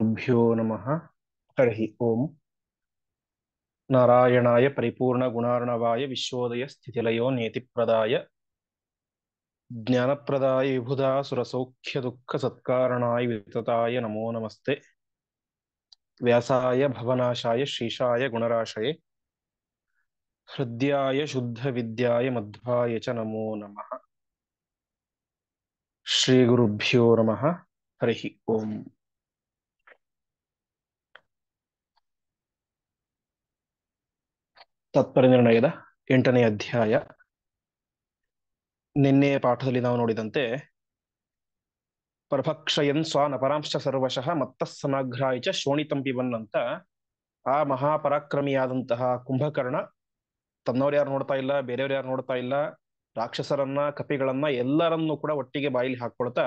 गुरुभ्यो नमः। हरिः ओम्। नारायणाय परिपूर्णगुणार्णवाय विश्वोदयस्थितिलयो नियतिप्रदाय ज्ञानप्रदाय विबुधासुरसौख्यदुःखसत्कारणाय वितताय नमो नमस्ते। व्यासाय भवनाशाय श्रीशाय गुणराशये हृद्याय शुद्धविद्याय मध्वाय च नमो नमः। श्रीगुरुभ्यो नमः। हरिः ओम्। ತತ್ಪರಿನಿರ್ಣಯದ 8ನೇ ಅಧ್ಯಾಯ. ನಿನ್ನೆಯ ಪಾಠದಲ್ಲಿ ನಾವು ನೋಡಿದಂತೆ ಪರಭಕ್ಷಯನ್ ಸ್ವಾನಪರಾಂಶ ಸರ್ವಶಃ ಮತ್ತಃ ಸಮಗ್ರಾಯ ಚ ಶೋಣಿತಂ ಪಿಬನ್ ಅಂತ ಆ ಮಹಾಪರಾಕ್ರಮಿಯಾದಂತಹ ಕುಂಭಕರ್ಣ ತನ್ನವ್ರು ಯಾರು ನೋಡ್ತಾ ಇಲ್ಲ, ಬೇರೆಯವ್ರು ಯಾರು ನೋಡ್ತಾ ಇಲ್ಲ, ರಾಕ್ಷಸರನ್ನ ಕಪಿಗಳನ್ನ ಎಲ್ಲರನ್ನೂ ಕೂಡ ಒಟ್ಟಿಗೆ ಬಾಯಿಲಿ ಹಾಕೊಳ್ತಾ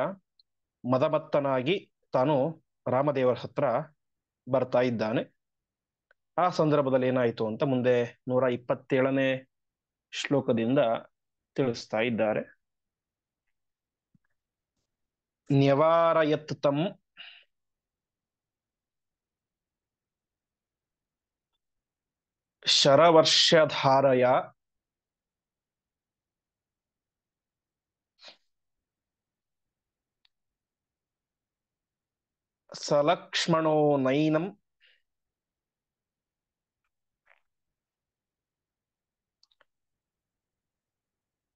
ಮದಮತ್ತನಾಗಿ ತಾನು ರಾಮದೇವರ ಹತ್ರ ಬರ್ತಾ ಇದ್ದಾನೆ. ಆ ಸಂದರ್ಭದಲ್ಲಿ ಏನಾಯಿತು ಅಂತ ಮುಂದೆ 127ನೇ ಶ್ಲೋಕದಿಂದ ತಿಳಿಸ್ತಾ ಇದ್ದಾರೆ. ನ್ಯವಾರಯತ್ ತಂ ಶರವರ್ಷಧಾರಯ ಸಲಕ್ಷ್ಮಣೋ ನೈನಂ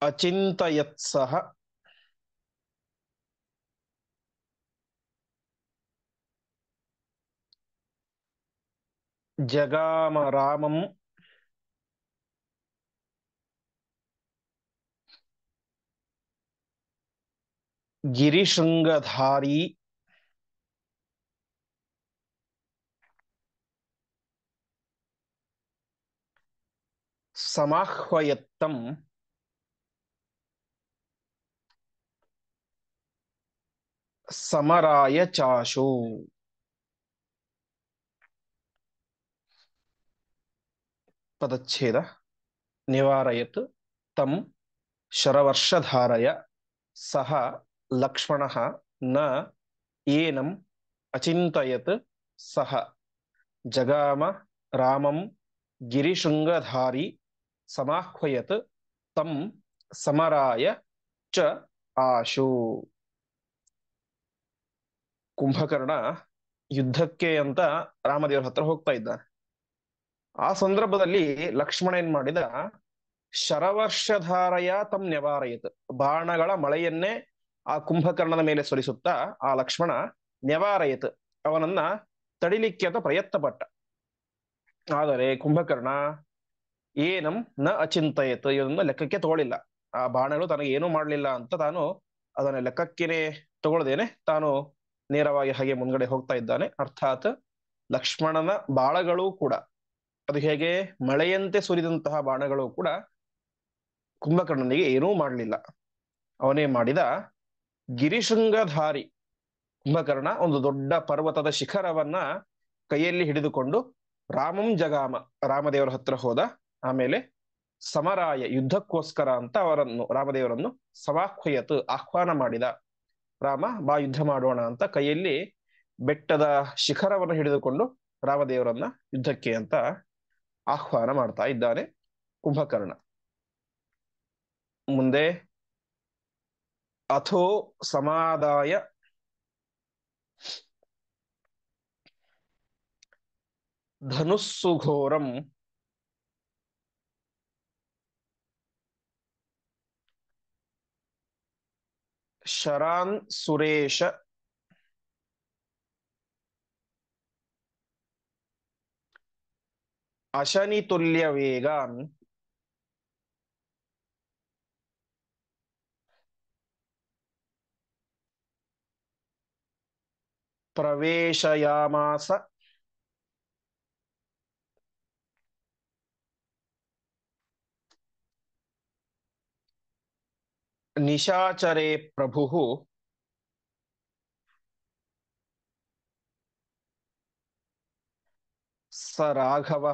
ಅಚಿಂತಯತ್ಸಹ ಜಗಾಮ ರಾಮಂ ಗಿರಿಶೃಂಗಧಾರಿ ಸಮಾಹ್ವಯತ್ತಂ ಸಮರಾಯ ಚಾಶು. ಪದಚ್ಛೇದ. ನಿವಾರಯತ್ ತಂ ಶರವರ್ಷಧಾರಯ ಸಹ ಲಕ್ಷ್ಮಣಃ ನ ಏನಂ ಅಚಿಂತಯತ್ ಸಹ ಜಗಾಮ ರಾಮಂ ಗಿರಿಶೃಂಗಧಾರಿ ಸಮಾಹ್ವಯತ್ ತಂ ಸಮರಾಯ ಚ ಆಶು. ಕುಂಭಕರ್ಣ ಯುದ್ಧಕ್ಕೆ ಅಂತ ರಾಮದೇವರ ಹತ್ರ ಹೋಗ್ತಾ ಇದ್ದಾನೆ. ಆ ಸಂದರ್ಭದಲ್ಲಿ ಲಕ್ಷ್ಮಣ ಏನ್ ಮಾಡಿದ, ಶರವರ್ಷಧಾರಯ ತಂ ನ್ಯವಾರಯತ್, ಬಾಣಗಳ ಮಳೆಯನ್ನೇ ಆ ಕುಂಭಕರ್ಣನ ಮೇಲೆ ಸುರಿಸುತ್ತಾ ಆ ಲಕ್ಷ್ಮಣ ನ್ಯವಾರಯತ್, ಅವನನ್ನ ತಡಿಲಿಕ್ಕೆ ಅಂತ ಪ್ರಯತ್ನ ಪಟ್ಟ. ಆದರೆ ಕುಂಭಕರ್ಣ ಏನಂ ನ ಅಚಿಂತಯತ್, ಇದನ್ನ ಲೆಕ್ಕಕ್ಕೆ ತಗೊಳ್ಳಿಲ್ಲ. ಆ ಬಾಣಗಳು ತನಗೆ ಏನೂ ಮಾಡಲಿಲ್ಲ ಅಂತ ತಾನು ಅದನ್ನ ಲೆಕ್ಕಕ್ಕೇನೆ ತಗೊಳ್ದೇನೆ ತಾನು ನೇರವಾಗಿ ಹಾಗೆ ಮುಂದ್ಗಡೆ ಹೋಗ್ತಾ ಇದ್ದಾನೆ. ಅರ್ಥಾತ್ ಲಕ್ಷ್ಮಣನ ಬಾಣಗಳು ಕೂಡ, ಅದು ಹೇಗೆ ಮಳೆಯಂತೆ ಸುರಿದಂತಹ ಬಾಣಗಳು ಕೂಡ ಕುಂಭಕರ್ಣನಿಗೆ ಏನೂ ಮಾಡಲಿಲ್ಲ. ಅವನೇ ಮಾಡಿದ ಗಿರಿಶೃಂಗಧಾರಿ. ಕುಂಭಕರ್ಣ ಒಂದು ದೊಡ್ಡ ಪರ್ವತದ ಶಿಖರವನ್ನ ಕೈಯಲ್ಲಿ ಹಿಡಿದುಕೊಂಡು ರಾಮಂ ಜಗಾಮ, ರಾಮದೇವರ ಹತ್ರ ಹೋದ. ಆಮೇಲೆ ಸಮರಾಯ, ಯುದ್ಧಕ್ಕೋಸ್ಕರ ಅಂತ ರಾಮದೇವರನ್ನು ಸಮಾಹ್ವಯತ್, ಆಹ್ವಾನ ಮಾಡಿದ. ರಾಮ ಬಾ ಯುದ್ಧ ಮಾಡೋಣ ಅಂತ ಕೈಯಲ್ಲಿ ಬೆಟ್ಟದ ಶಿಖರವನ್ನು ಹಿಡಿದುಕೊಂಡು ರಾಮದೇವರನ್ನ ಯುದ್ಧಕ್ಕೆ ಅಂತ ಆಹ್ವಾನ ಮಾಡ್ತಾ ಇದ್ದಾನೆ ಕುಂಭಕರ್ಣ. ಮುಂದೆ ಅಥೋ ಸಮಾದಾಯ ಧನುಸ್ಸುಘೋರಂ ಶರಾನ್ ಸುರೇಶ ಅಶನಿತುಲ್ಯ ವೇಗಾನ್ ಪ್ರವೇಶಯಾಮಾಸ ನಿಶಾಚರೇ ಪ್ರಭು ಸ ರಾಘವ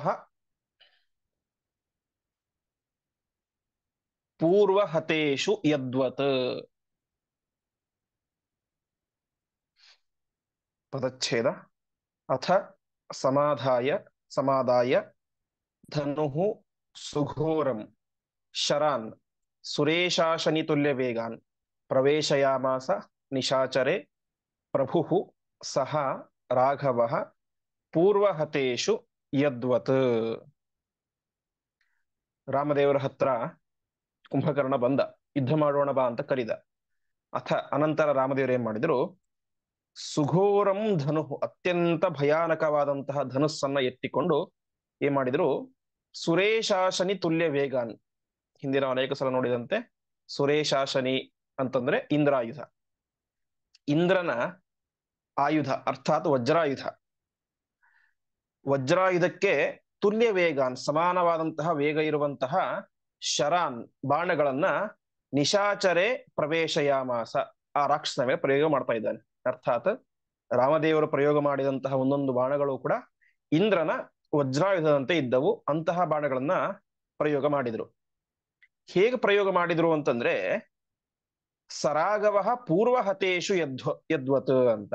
ಪೂರ್ವಹತೇಷು ಯದ್ವತ್. ಪದಚ್ಛೇದ. ಅಥ ಸಮಾಧಾಯ ಸಮಾದಾಯ ಧನುಃ ಸುಘೋರಂ ಶರಾನ್ ಸುರೇಶಾಶನಿ ತುಲ್ಯ ವೇಗಾನ್ ಪ್ರವೇಶಯಾಮಾಸ ನಿಶಾಚರೆ ಪ್ರಭು ಸಹ ರಾಘವ ಪೂರ್ವಹತೇಶು ಯದ್ವತ್. ರಾಮದೇವರ ಹತ್ರ ಕುಂಭಕರ್ಣ ಬಂದ, ಯುದ್ಧ ಮಾಡೋಣ ಬಾ ಅಂತ ಕರಿದ. ಅಥ ಅನಂತರ ರಾಮದೇವರು ಏನ್ ಮಾಡಿದ್ರು, ಸುಘೋರಂ ಧನು, ಅತ್ಯಂತ ಭಯಾನಕವಾದಂತಹ ಧನುಸ್ಸನ್ನ ಎತ್ತಿಕೊಂಡು ಏನ್ ಮಾಡಿದ್ರು, ಸುರೇಶಾಶನಿ ತುಲ್ಯ ವೇಗಾನ್, ಹಿಂದಿನ ಅನೇಕ ಸಲ ನೋಡಿದಂತೆ ಸುರೇಶಾಶನಿ ಅಂತಂದ್ರೆ ಇಂದ್ರಾಯುಧ, ಇಂದ್ರನ ಆಯುಧ ಅರ್ಥಾತ್ ವಜ್ರಾಯುಧ. ವಜ್ರಾಯುಧಕ್ಕೆ ತುಲ್ಯ ವೇಗಾನ್, ಸಮಾನವಾದಂತಹ ವೇಗ ಇರುವಂತಹ ಶರಾನ್, ಬಾಣಗಳನ್ನ ನಿಶಾಚರೆ ಪ್ರವೇಶಯಾಮಾಸ, ಆ ರಾಕ್ಷಸನ ಮೇಲೆ ಪ್ರಯೋಗ ಮಾಡ್ತಾ ಇದ್ದಾನೆ. ಅರ್ಥಾತ್ ರಾಮದೇವರು ಪ್ರಯೋಗ ಮಾಡಿದಂತಹ ಒಂದೊಂದು ಬಾಣಗಳು ಕೂಡ ಇಂದ್ರನ ವಜ್ರಾಯುಧದಂತೆ ಇದ್ದವು. ಅಂತಹ ಬಾಣಗಳನ್ನ ಪ್ರಯೋಗ ಮಾಡಿದ್ರು. ಹೇಗೆ ಪ್ರಯೋಗ ಮಾಡಿದ್ರು ಅಂತಂದ್ರೆ, ಸರಾಗವ ಪೂರ್ವಹತೇಶು ಯದ್ವತ್ ಅಂತ.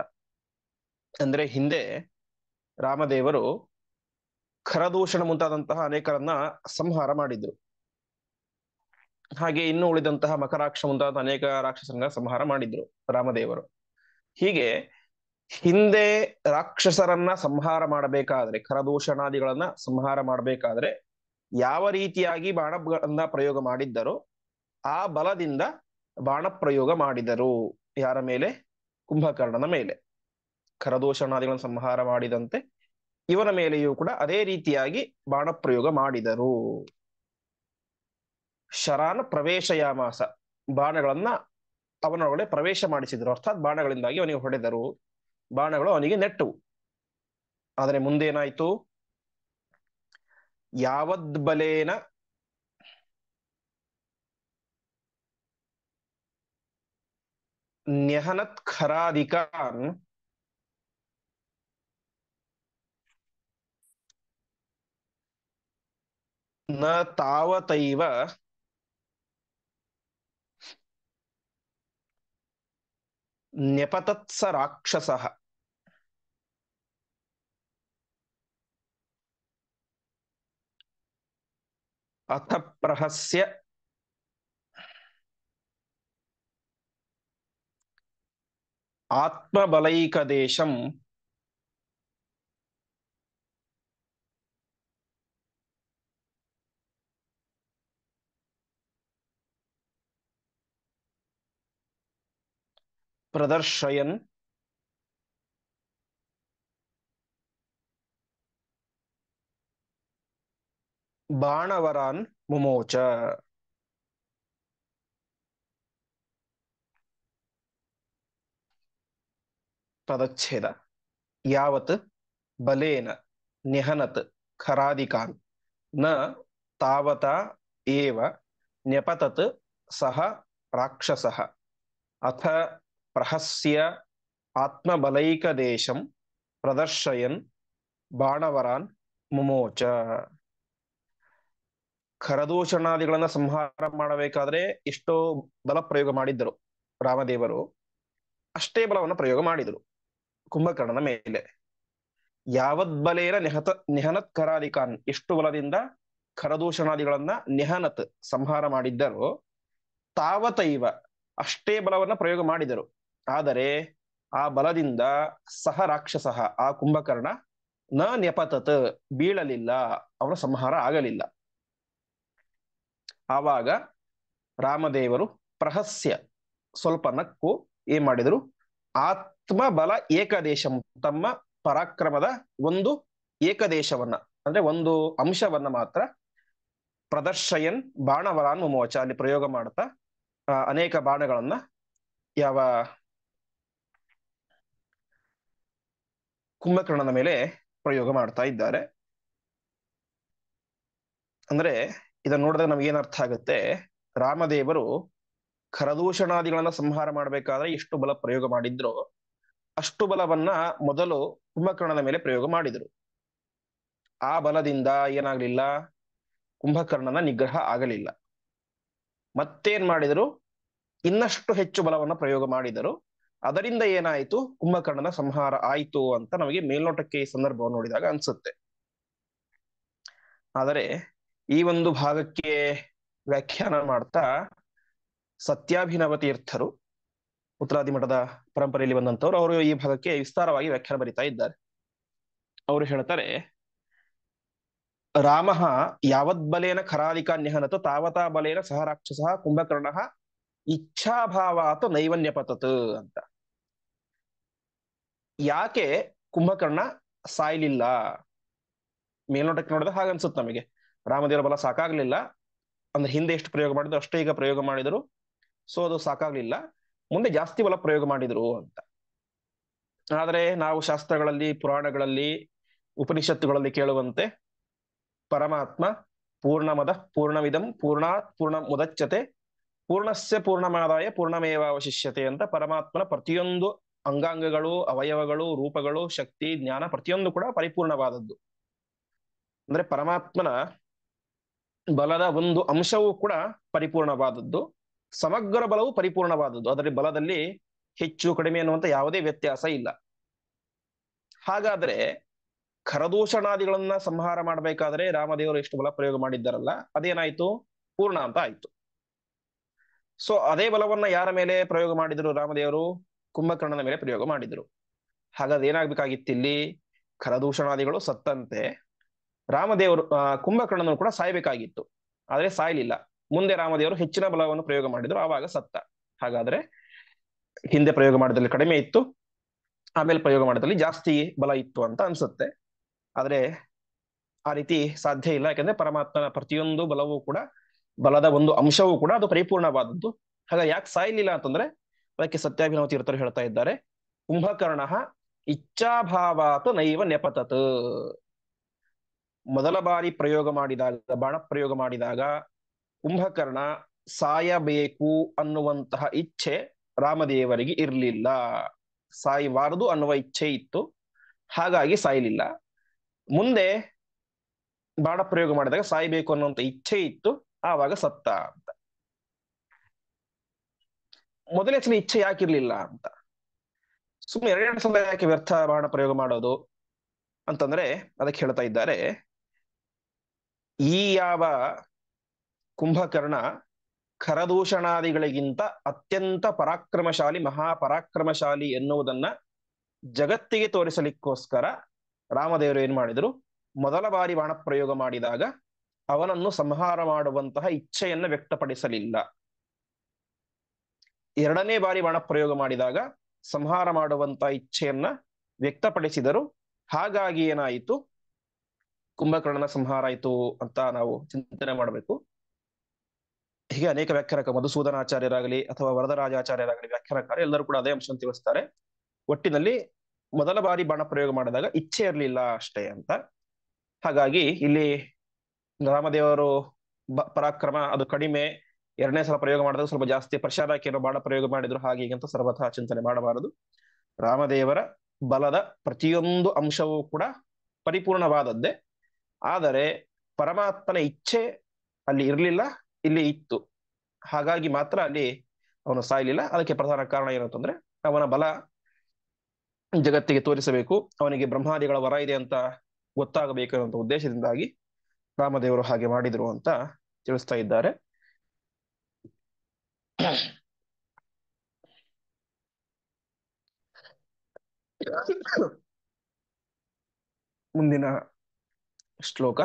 ಅಂದ್ರೆ ಹಿಂದೆ ರಾಮದೇವರು ಖರದೂಷಣ ಮುಂತಾದಂತಹ ಅನೇಕರನ್ನ ಸಂಹಾರ ಮಾಡಿದ್ರು. ಹಾಗೆ ಇನ್ನು ಉಳಿದಂತಹ ಮಕರಾಕ್ಷ ಮುಂತಾದ ಅನೇಕ ರಾಕ್ಷಸರನ್ನ ಸಂಹಾರ ಮಾಡಿದ್ರು ರಾಮದೇವರು. ಹೀಗೆ ಹಿಂದೆ ರಾಕ್ಷಸರನ್ನ ಸಂಹಾರ ಮಾಡಬೇಕಾದ್ರೆ, ಖರದೂಷಣಾದಿಗಳನ್ನ ಸಂಹಾರ ಮಾಡಬೇಕಾದ್ರೆ ಯಾವ ರೀತಿಯಾಗಿ ಬಾಣಗಳನ್ನ ಪ್ರಯೋಗ ಮಾಡಿದ್ದರೋ ಆ ಬಲದಿಂದ ಬಾಣ ಪ್ರಯೋಗ ಮಾಡಿದರು. ಯಾರ ಮೇಲೆ? ಕುಂಭಕರ್ಣನ ಮೇಲೆ. ಖರದೂಷಣಾದಿಗಳನ್ನು ಸಂಹಾರ ಮಾಡಿದಂತೆ ಇವನ ಮೇಲೆಯೂ ಕೂಡ ಅದೇ ರೀತಿಯಾಗಿ ಬಾಣ ಪ್ರಯೋಗ ಮಾಡಿದರು. ಶರಾನ್ ಪ್ರವೇಶಯಾಮಾಸ, ಬಾಣಗಳನ್ನ ಅವನೊಳಗಡೆ ಪ್ರವೇಶ ಮಾಡಿಸಿದರು. ಅರ್ಥಾತ್ ಬಾಣಗಳಿಂದಾಗಿ ಅವನಿಗೆ ಹೊಡೆದರು, ಬಾಣಗಳು ಅವನಿಗೆ ನೆಟ್ಟವು. ಆದರೆ ಮುಂದೇನಾಯ್ತು, ಯಾವದ್ಬಲೇನ ನ್ಯಹನತ್ ಖರಾದಿಕಾನ್ ನ ತಾವತೈವ ನ್ಯಪತತ್ಸ ರಾಕ್ಷಸಃ. ಅಥ ಪ್ರಹಸ್ಯ ಆತ್ಮಬಲೈಕದೇಶಂ ಪ್ರದರ್ಶಯನ್ ಬಾಣವರಾನ್ ಮುಮೋಚ. ಪದಚ್ಛೇದ. ಯಾವತ್ ಬಲೇನ ನಿಹನತ್ ಖರಾದಿಕಾನ್ ನ ತಾವತ ಏವ ನ್ಯಪತತ್ ಸಹ ರಾಕ್ಷಸಃ ಅಥ ಪ್ರಹಸ್ಯ ಆತ್ಮಬಲೈಕದೇಶಂ ಪ್ರದರ್ಶಯನ್ ಬಾಣವರಾನ್ ಮುಮೋಚ. ಖರದೂಷಣಾದಿಗಳನ್ನ ಸಂಹಾರ ಮಾಡಬೇಕಾದ್ರೆ ಎಷ್ಟೋ ಬಲ ಪ್ರಯೋಗ ಮಾಡಿದ್ದರು ರಾಮದೇವರು, ಅಷ್ಟೇ ಬಲವನ್ನು ಪ್ರಯೋಗ ಮಾಡಿದರು ಕುಂಭಕರ್ಣನ ಮೇಲೆ. ಯಾವದ್ಬಲೇನ ನಿಹನತ್ ಖರಾದಿಕಾನ್, ಎಷ್ಟು ಬಲದಿಂದ ಖರದೂಷಣಾದಿಗಳನ್ನ ನಿಹನತ್ ಸಂಹಾರ ಮಾಡಿದ್ದರೋ ತಾವತೈವ, ಅಷ್ಟೇ ಬಲವನ್ನ ಪ್ರಯೋಗ ಮಾಡಿದರು. ಆದರೆ ಆ ಬಲದಿಂದ ಸಹ ರಾಕ್ಷಸ, ಆ ಕುಂಭಕರ್ಣ ನ ನ್ಯಪತತ್, ಬೀಳಲಿಲ್ಲ, ಅವನ ಸಂಹಾರ ಆಗಲಿಲ್ಲ. ಆವಾಗ ರಾಮದೇವರು ಪ್ರಹಸ್ಯ, ಸ್ವಲ್ಪ ನಕ್ಕು ಏನ್ ಮಾಡಿದರು, ಆತ್ಮಬಲ ಏಕದೇಶಂ, ತಮ್ಮ ಪರಾಕ್ರಮದ ಒಂದು ಏಕದೇಶವನ್ನ, ಅಂದ್ರೆ ಒಂದು ಅಂಶವನ್ನ ಮಾತ್ರ ಪ್ರದರ್ಶಯನ್ ಬಾಣವರಾನ್ ಮುಮೋಚ, ಅಲ್ಲಿ ಪ್ರಯೋಗ ಮಾಡ್ತಾ ಅನೇಕ ಬಾಣಗಳನ್ನ ಯಾವ ಕುಂಭಕರ್ಣನ ಮೇಲೆ ಪ್ರಯೋಗ ಮಾಡ್ತಾ ಇದ್ದಾರೆ. ಅಂದ್ರೆ ಇದನ್ನ ನೋಡಿದ್ರೆ ನಮ್ಗೇನ್ ಅರ್ಥ ಆಗುತ್ತೆ, ರಾಮದೇವರು ಖರದೂಷಣಾದಿಗಳನ್ನ ಸಂಹಾರ ಮಾಡಬೇಕಾದ್ರೆ ಎಷ್ಟು ಬಲ ಪ್ರಯೋಗ ಮಾಡಿದ್ರೋ ಅಷ್ಟು ಬಲವನ್ನ ಮೊದಲು ಕುಂಭಕರ್ಣನ ಮೇಲೆ ಪ್ರಯೋಗ ಮಾಡಿದರು. ಆ ಬಲದಿಂದ ಏನಾಗ್ಲಿಲ್ಲ, ಕುಂಭಕರ್ಣನ ನಿಗ್ರಹ ಆಗಲಿಲ್ಲ. ಮತ್ತೇನ್ ಮಾಡಿದರು, ಇನ್ನಷ್ಟು ಹೆಚ್ಚು ಬಲವನ್ನ ಪ್ರಯೋಗ ಮಾಡಿದರು. ಅದರಿಂದ ಏನಾಯಿತು, ಕುಂಭಕರ್ಣನ ಸಂಹಾರ ಆಯಿತು ಅಂತ ನಮಗೆ ಮೇಲ್ನೋಟಕ್ಕೆ ಈ ಸಂದರ್ಭವನ್ನು ನೋಡಿದಾಗ ಅನ್ಸುತ್ತೆ. ಆದರೆ ಈ ಒಂದು ಭಾಗಕ್ಕೆ ವ್ಯಾಖ್ಯಾನ ಮಾಡ್ತಾ ಸತ್ಯಾಭಿನವ ತೀರ್ಥರು, ಉತ್ತರಾದಿ ಮಠದ ಪರಂಪರೆಯಲ್ಲಿ ಬಂದಂತವ್ರು, ಅವರು ಈ ಭಾಗಕ್ಕೆ ವಿಸ್ತಾರವಾಗಿ ವ್ಯಾಖ್ಯಾನ ಬರಿತಾ ಇದ್ದಾರೆ. ಅವರು ಹೇಳ್ತಾರೆ, ರಾಮ ಯಾವದ್ಬಲೇನ ಖರಾದಿಕ ನ್ಯಹನತ ತಾವತಾ ಬಲೇನ ಸಹ ರಾಕ್ಷಸ ಕುಂಭಕರ್ಣ ಇಚ್ಛಾಭಾವಾತ್ ನೈವನ್ಯಪತತ್ ಅಂತ. ಯಾಕೆ ಕುಂಭಕರ್ಣ ಸಾಯ್ಲಿಲ್ಲ? ಮೇಲ್ನೋಟಕ್ಕೆ ನೋಡಿದ್ರೆ ಹಾಗನ್ಸುತ್ತೆ ನಮಗೆ. ರಾಮದೇವರ ಬಲ ಸಾಕಾಗ್ಲಿಲ್ಲ, ಅಂದ್ರೆ ಹಿಂದೆ ಎಷ್ಟು ಪ್ರಯೋಗ ಮಾಡಿದ್ರು ಅಷ್ಟೇ ಈಗ ಪ್ರಯೋಗ ಮಾಡಿದ್ರು, ಸೊ ಅದು ಸಾಕಾಗ್ಲಿಲ್ಲ, ಮುಂದೆ ಜಾಸ್ತಿ ಬಲ ಪ್ರಯೋಗ ಮಾಡಿದ್ರು ಅಂತ. ಆದರೆ ನಾವು ಶಾಸ್ತ್ರಗಳಲ್ಲಿ, ಪುರಾಣಗಳಲ್ಲಿ, ಉಪನಿಷತ್ತುಗಳಲ್ಲಿ ಕೇಳುವಂತೆ ಪರಮಾತ್ಮ ಪೂರ್ಣಮದ ಪೂರ್ಣಮಿದಂ ಪೂರ್ಣಾತ್ ಪೂರ್ಣ ಮುದಚ್ಚತೆ ಪೂರ್ಣಸ್ಯ ಪೂರ್ಣಮಾದಾಯ ಪೂರ್ಣಮೇವಾವಶಿಷ್ಯತೆ ಅಂತ ಪರಮಾತ್ಮನ ಪ್ರತಿಯೊಂದು ಅಂಗಾಂಗಗಳು, ಅವಯವಗಳು, ರೂಪಗಳು, ಶಕ್ತಿ, ಜ್ಞಾನ ಪ್ರತಿಯೊಂದು ಕೂಡ ಪರಿಪೂರ್ಣವಾದದ್ದು. ಅಂದ್ರೆ ಪರಮಾತ್ಮನ ಬಲದ ಒಂದು ಅಂಶವೂ ಕೂಡ ಪರಿಪೂರ್ಣವಾದದ್ದು, ಸಮಗ್ರ ಬಲವು ಪರಿಪೂರ್ಣವಾದದ್ದು. ಅದರ ಬಲದಲ್ಲಿ ಹೆಚ್ಚು ಕಡಿಮೆ ಅನ್ನುವಂತ ಯಾವುದೇ ವ್ಯತ್ಯಾಸ ಇಲ್ಲ. ಹಾಗಾದ್ರೆ ಖರದೂಷಣಾದಿಗಳನ್ನ ಸಂಹಾರ ಮಾಡಬೇಕಾದ್ರೆ ರಾಮದೇವರು ಎಷ್ಟು ಬಲ ಪ್ರಯೋಗ ಮಾಡಿದ್ದಾರಲ್ಲ, ಅದೇನಾಯ್ತು, ಪೂರ್ಣ ಅಂತ ಆಯ್ತು. ಸೊ ಅದೇ ಬಲವನ್ನ ಯಾರ ಮೇಲೆ ಪ್ರಯೋಗ ಮಾಡಿದ್ರು ರಾಮದೇವರು? ಕುಂಭಕರ್ಣನ ಮೇಲೆ ಪ್ರಯೋಗ ಮಾಡಿದ್ರು. ಹಾಗಾದ್ರೆ ಏನಾಗ್ಬೇಕಾಗಿತ್ತು ಇಲ್ಲಿ? ಖರದೂಷಣಾದಿಗಳು ಸತ್ತಂತೆ ರಾಮದೇವರು ಕುಂಭಕರ್ಣನು ಕೂಡ ಸಾಯ್ಬೇಕಾಗಿತ್ತು, ಆದ್ರೆ ಸಾಯ್ಲಿಲ್ಲ. ಮುಂದೆ ರಾಮದೇವರು ಹೆಚ್ಚಿನ ಬಲವನ್ನು ಪ್ರಯೋಗ ಮಾಡಿದ್ರು, ಆವಾಗ ಸತ್ತ. ಹಾಗಾದ್ರೆ ಹಿಂದೆ ಪ್ರಯೋಗ ಮಾಡಿದಲ್ಲಿ ಕಡಿಮೆ ಇತ್ತು, ಆಮೇಲೆ ಪ್ರಯೋಗ ಮಾಡಿದಲ್ಲಿ ಜಾಸ್ತಿ ಬಲ ಇತ್ತು ಅಂತ ಅನ್ಸುತ್ತೆ. ಆದ್ರೆ ಆ ರೀತಿ ಸಾಧ್ಯ ಇಲ್ಲ, ಯಾಕಂದ್ರೆ ಪರಮಾತ್ಮನ ಪ್ರತಿಯೊಂದು ಬಲವೂ ಕೂಡ, ಬಲದ ಒಂದು ಅಂಶವೂ ಕೂಡ ಅದು ಪರಿಪೂರ್ಣವಾದದ್ದು. ಹಾಗಾಗಿ ಯಾಕೆ ಸಾಯ್ಲಿಲ್ಲ ಅಂತಂದ್ರೆ ಅದಕ್ಕೆ ಸತ್ಯಾಭಿನವ ತೀರ್ಥರು ಹೇಳ್ತಾ ಇದ್ದಾರೆ, ಕುಂಭಕರ್ಣ ಇಚ್ಛಾಭಾವಾತ್ ನೈವ ನೆಪತತ್. ಮೊದಲ ಬಾರಿ ಪ್ರಯೋಗ ಮಾಡಿದಾಗ, ಬಾಣ ಪ್ರಯೋಗ ಮಾಡಿದಾಗ ಕುಂಭಕರ್ಣ ಸಾಯಬೇಕು ಅನ್ನುವಂತಹ ಇಚ್ಛೆ ರಾಮದೇವರಿಗೆ ಇರಲಿಲ್ಲ, ಸಾಯಬಾರದು ಅನ್ನುವ ಇಚ್ಛೆ ಇತ್ತು, ಹಾಗಾಗಿ ಸಾಯಲಿಲ್ಲ. ಮುಂದೆ ಬಾಣ ಪ್ರಯೋಗ ಮಾಡಿದಾಗ ಸಾಯ್ಬೇಕು ಅನ್ನುವಂತ ಇಚ್ಛೆ ಇತ್ತು, ಆವಾಗ ಸತ್ತ ಅಂತ. ಮೊದಲನೇ ಸಲ ಇಚ್ಛೆ ಯಾಕಿರ್ಲಿಲ್ಲ ಅಂತ, ಸುಮ್ಮನೆ ಎರಡೆರಡು ಸಲ ಯಾಕೆ ವ್ಯರ್ಥ ಬಾಣ ಪ್ರಯೋಗ ಮಾಡೋದು ಅಂತಂದ್ರೆ ಅದಕ್ಕೆ ಹೇಳ್ತಾ ಇದ್ದಾರೆ, ಈ ಯಾವ ಕುಂಭಕರ್ಣ ಖರದೂಷಣಾದಿಗಳಿಗಿಂತ ಅತ್ಯಂತ ಪರಾಕ್ರಮಶಾಲಿ, ಮಹಾಪರಾಕ್ರಮಶಾಲಿ ಎನ್ನುವುದನ್ನ ಜಗತ್ತಿಗೆ ತೋರಿಸಲಿಕ್ಕೋಸ್ಕರ ರಾಮದೇವರು ಏನ್ ಮಾಡಿದ್ರು, ಮೊದಲ ಬಾರಿ ಬಾಣ ಪ್ರಯೋಗ ಮಾಡಿದಾಗ ಅವನನ್ನು ಸಂಹಾರ ಮಾಡುವಂತಹ ಇಚ್ಛೆಯನ್ನ ವ್ಯಕ್ತಪಡಿಸಲಿಲ್ಲ. ಎರಡನೇ ಬಾರಿ ಬಾಣ ಪ್ರಯೋಗ ಮಾಡಿದಾಗ ಸಂಹಾರ ಮಾಡುವಂತಹ ಇಚ್ಛೆಯನ್ನ ವ್ಯಕ್ತಪಡಿಸಿದರು. ಹಾಗಾಗಿ ಏನಾಯಿತು, ಕುಂಭಕರ್ಣನ ಸಂಹಾರ ಆಯಿತು ಅಂತ ನಾವು ಚಿಂತನೆ ಮಾಡಬೇಕು. ಹೀಗೆ ಅನೇಕ ವ್ಯಾಖ್ಯಾನಕ, ಮಧುಸೂದನಾಚಾರ್ಯರಾಗಲಿ ಅಥವಾ ವರದರಾಜಾಚಾರ್ಯರಾಗಲಿ ವ್ಯಾಖ್ಯಾನಕಾರ ಎಲ್ಲರೂ ಕೂಡ ಅದೇ ಅಂಶವನ್ನು ತಿಳಿಸ್ತಾರೆ. ಒಟ್ಟಿನಲ್ಲಿ ಮೊದಲ ಬಾರಿ ಬಾಣ ಪ್ರಯೋಗ ಮಾಡಿದಾಗ ಇಚ್ಛೆ ಇರಲಿಲ್ಲ ಅಷ್ಟೇ ಅಂತ. ಹಾಗಾಗಿ ಇಲ್ಲಿ ರಾಮದೇವರು ಪರಾಕ್ರಮ ಅದು ಕಡಿಮೆ, ಎರಡನೇ ಸಲ ಪ್ರಯೋಗ ಮಾಡಿದಾಗ ಸ್ವಲ್ಪ ಜಾಸ್ತಿ, ಪ್ರಸಾದಕ್ಕೆ ಬಾಣ ಪ್ರಯೋಗ ಮಾಡಿದ್ರು ಹಾಗೆ ಅಂತ ಸರ್ವಥಾ ಚಿಂತನೆ ಮಾಡಬಾರದು. ರಾಮದೇವರ ಬಲದ ಪ್ರತಿಯೊಂದು ಅಂಶವೂ ಕೂಡ ಪರಿಪೂರ್ಣವಾದದ್ದೇ, ಆದರೆ ಪರಮಾತ್ಮನ ಇಚ್ಛೆ ಅಲ್ಲಿ ಇರಲಿಲ್ಲ, ಇಲ್ಲಿ ಇತ್ತು. ಹಾಗಾಗಿ ಮಾತ್ರ ಅಲ್ಲಿ ಅವನು ಸಾಯ್ಲಿಲ್ಲ. ಅದಕ್ಕೆ ಪ್ರಧಾನ ಕಾರಣ ಏನು ಅಂತಂದ್ರೆ ಅವನ ಬಲ ಜಗತ್ತಿಗೆ ತೋರಿಸಬೇಕು, ಅವನಿಗೆ ಬ್ರಹ್ಮಾದಿಗಳ ವರ ಇದೆ ಅಂತ ಗೊತ್ತಾಗಬೇಕು ಅನ್ನುವಂಥ ಉದ್ದೇಶದಿಂದಾಗಿ ರಾಮದೇವರು ಹಾಗೆ ಮಾಡಿದ್ರು ಅಂತ ತಿಳಿಸ್ತಾ ಇದ್ದಾರೆ. ಮುಂದಿನ ಶ್ಲೋಕ,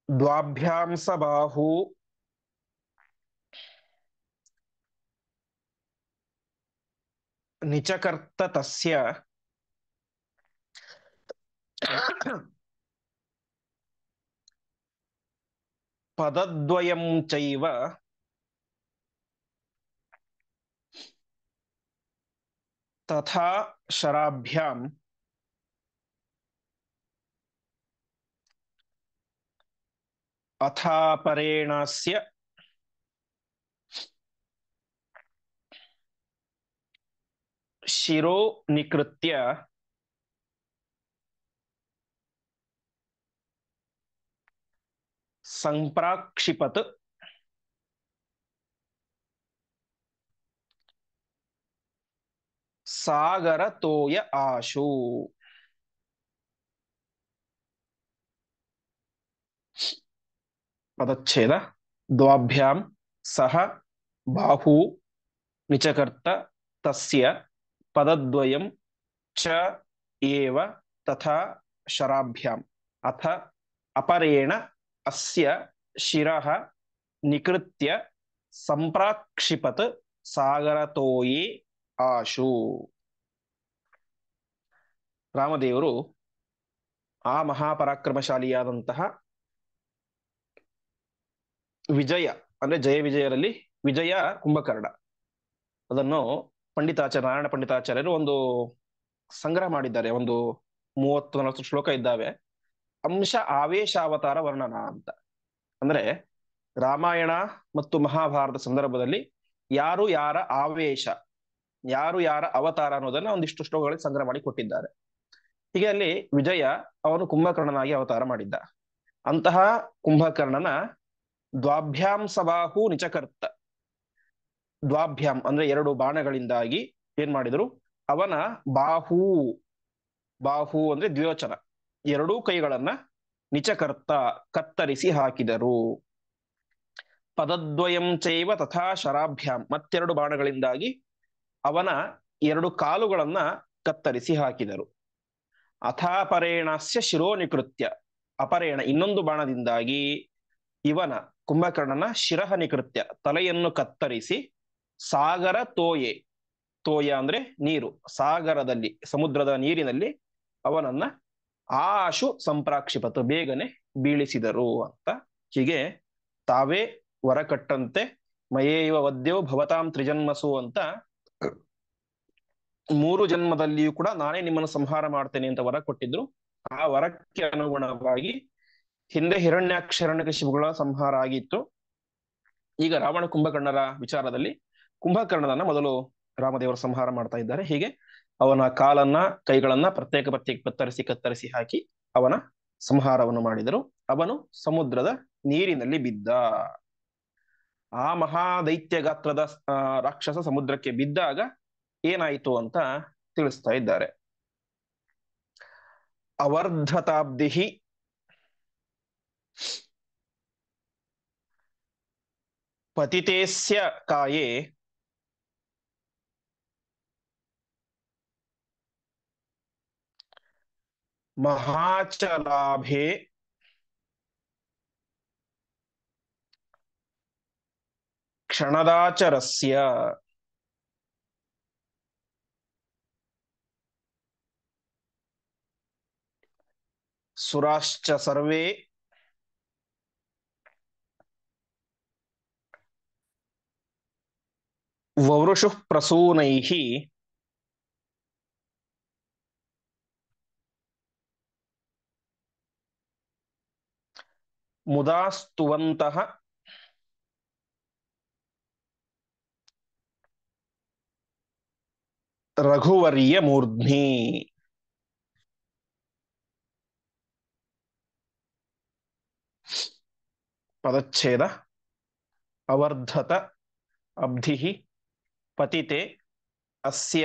ದ್ವಾಭ್ಯಾಂ ಸ ಬಾಹು ನಿಚಕರ್ತ ತಸ್ಯ ಪದದ್ವಯಂ ಚೈವ ತಥಾ ಶರಾಭ್ಯಾಂ ಅಥಾಪರೇಣಸ್ಯ ಶಿರೋ ನಿಕೃತ್ಯ ಸಂಪ್ರಾಕ್ಷಿಪತ್ ಸಾಗರ ತೋಯ ಆಶು. ಪದಚ್ಛೇದ. ದ್ವಾಭ್ಯಾಂ ಸಹ ಬಾಹು ನಿಚಕರ್ತ ತಸ್ಯ ಪದದ್ವಯಂ ಚ ಏವ ತಥಾ ಶರಾಭ್ಯಾಂ ಅಥ ಅಪರೇಣ ಅಸ್ಯ ಶಿರಃ ನಿಕೃತ್ಯ ಸಂಪ್ರಾಕ್ಷಿಪತ್ ಸಾಗರತೋಯೇ ಆಶು. ರಾಮದೇವರು ಆ ಮಹಾಪರಾಕ್ರಮಶಾಲಿಯಾದಂತಹ ವಿಜಯ ಅಂದ್ರೆ ಜಯ ವಿಜಯರಲ್ಲಿ ವಿಜಯ ಕುಂಭಕರ್ಣ, ಅದನ್ನು ನಾರಾಯಣ ಪಂಡಿತಾಚಾರ್ಯರು ಒಂದು ಸಂಗ್ರಹ ಮಾಡಿದ್ದಾರೆ. ಒಂದು 30-40 ಶ್ಲೋಕ ಇದ್ದಾವೆ. ಅಂಶ ಆವೇಶಾವತಾರ ವರ್ಣನ ಅಂತ. ಅಂದ್ರೆ ರಾಮಾಯಣ ಮತ್ತು ಮಹಾಭಾರತ ಸಂದರ್ಭದಲ್ಲಿ ಯಾರು ಯಾರ ಆವೇಶ, ಯಾರು ಯಾರ ಅವತಾರ ಅನ್ನೋದನ್ನ ಒಂದಿಷ್ಟು ಶ್ಲೋಕಗಳಲ್ಲಿ ಸಂಗ್ರಹ ಮಾಡಿ ಕೊಟ್ಟಿದ್ದಾರೆ. ಹೀಗೆ ಅಲ್ಲಿ ವಿಜಯ ಅವನು ಕುಂಭಕರ್ಣನಾಗಿ ಅವತಾರ ಮಾಡಿದ್ದ. ಅಂತಹ ಕುಂಭಕರ್ಣನ ದ್ವಾಭ್ಯಾಂ ಸಬಾಹು ನಿಚಕರ್ತ, ದ್ವಾಭ್ಯಾಂ ಅಂದ್ರೆ 2 ಬಾಣಗಳಿಂದಾಗಿ ಏನ್ ಮಾಡಿದ್ರು, ಅವನ ಬಾಹು, ಬಾಹು ಅಂದ್ರೆ ದ್ವಿವಚನ, 2 ಕೈಗಳನ್ನ ನಿಚಕರ್ತ ಕತ್ತರಿಸಿ ಹಾಕಿದರು. ಪದದ್ವಯಂ ಚೈವ ತಥಾ ಶರಾಭ್ಯಾಂ, ಮತ್ತೆರಡು ಬಾಣಗಳಿಂದಾಗಿ ಅವನ 2 ಕಾಲುಗಳನ್ನ ಕತ್ತರಿಸಿ ಹಾಕಿದರು. ಅಥಾಪರೇಣಸ್ಯ ಶಿರೋ ನಿಕೃತ್ಯ, ಅಪರೇಣ ಇನ್ನೊಂದು ಬಾಣದಿಂದಾಗಿ ಇವನ ಕುಂಭಕರ್ಣನ ಶಿರಹ ನಿಕೃತ್ಯ ತಲೆಯನ್ನು ಕತ್ತರಿಸಿ ಸಾಗರ ತೋಯೆ, ತೋಯ ಅಂದ್ರೆ ನೀರು, ಸಾಗರದಲ್ಲಿ ಸಮುದ್ರದ ನೀರಿನಲ್ಲಿ ಅವನನ್ನ ಆಶು ಸಂಪ್ರಾಕ್ಷಿಪತು ಬೇಗನೆ ಬೀಳಿಸಿದರು ಅಂತ. ಹೀಗೆ ತಾವೇ ವರಕಟ್ಟಂತೆ ಮಯೇವ ವದ್ಯೋ ಭವತಾಂ ತ್ರಿಜನ್ಮಸು ಅಂತ 3 ಜನ್ಮದಲ್ಲಿಯೂ ಕೂಡ ನಾನೇ ನಿಮ್ಮನ್ನು ಸಂಹಾರ ಮಾಡ್ತೇನೆ ಅಂತ ವರ ಕೊಟ್ಟಿದ್ರು. ಆ ವರಕ್ಕೆ ಅನುಗುಣವಾಗಿ ಹಿಂದೆ ಹಿರಣ್ಯಾಕ್ಷರಣ್ಯಕಶಿಪುಗಳ ಸಂಹಾರ ಆಗಿತ್ತು. ಈಗ ರಾವಣ ಕುಂಭಕರ್ಣರ ವಿಚಾರದಲ್ಲಿ ಕುಂಭಕರ್ಣನನ್ನ ಮೊದಲು ರಾಮದೇವರು ಸಂಹಾರ ಮಾಡ್ತಾ ಇದ್ದಾರೆ. ಹೀಗೆ ಅವನ ಕಾಲನ್ನ ಕೈಗಳನ್ನ ಪ್ರತ್ಯೇಕ ಕತ್ತರಿಸಿ ಕತ್ತರಿಸಿ ಹಾಕಿ ಅವನ ಸಂಹಾರವನ್ನು ಮಾಡಿದರು. ಅವನು ಸಮುದ್ರದ ನೀರಿನಲ್ಲಿ ಬಿದ್ದ. ಆ ಮಹಾದೈತ್ಯ ಗಾತ್ರದ ರಾಕ್ಷಸ ಸಮುದ್ರಕ್ಕೆ ಬಿದ್ದಾಗ ಏನಾಯಿತು ಅಂತ ತಿಳಿಸ್ತಾ ಇದ್ದಾರೆ. ಅವರ್ಧತಾಬ್ಧಿ ಪತಿತೇಸ್ಯ ಕಾಯೇ ಮಹಾಚಲಾಭೆ ಕ್ಷಣದಾಚರಸ್ಯ ಸುರಾಶ್ಚ ಸರ್ವೇ ವವೃಷುಃ ಪ್ರಸೂನೈಃ ಮುದಾಸ್ತುವಂತಹ ರಘುವರ್ಯ ಮೂರ್ಧ್ನಿ. ಪದಚ್ಛೇದ. ಅವರ್ಧತ ಅಬ್ಧಿಃ ಪತಿತೆ ಅಸ್ಯ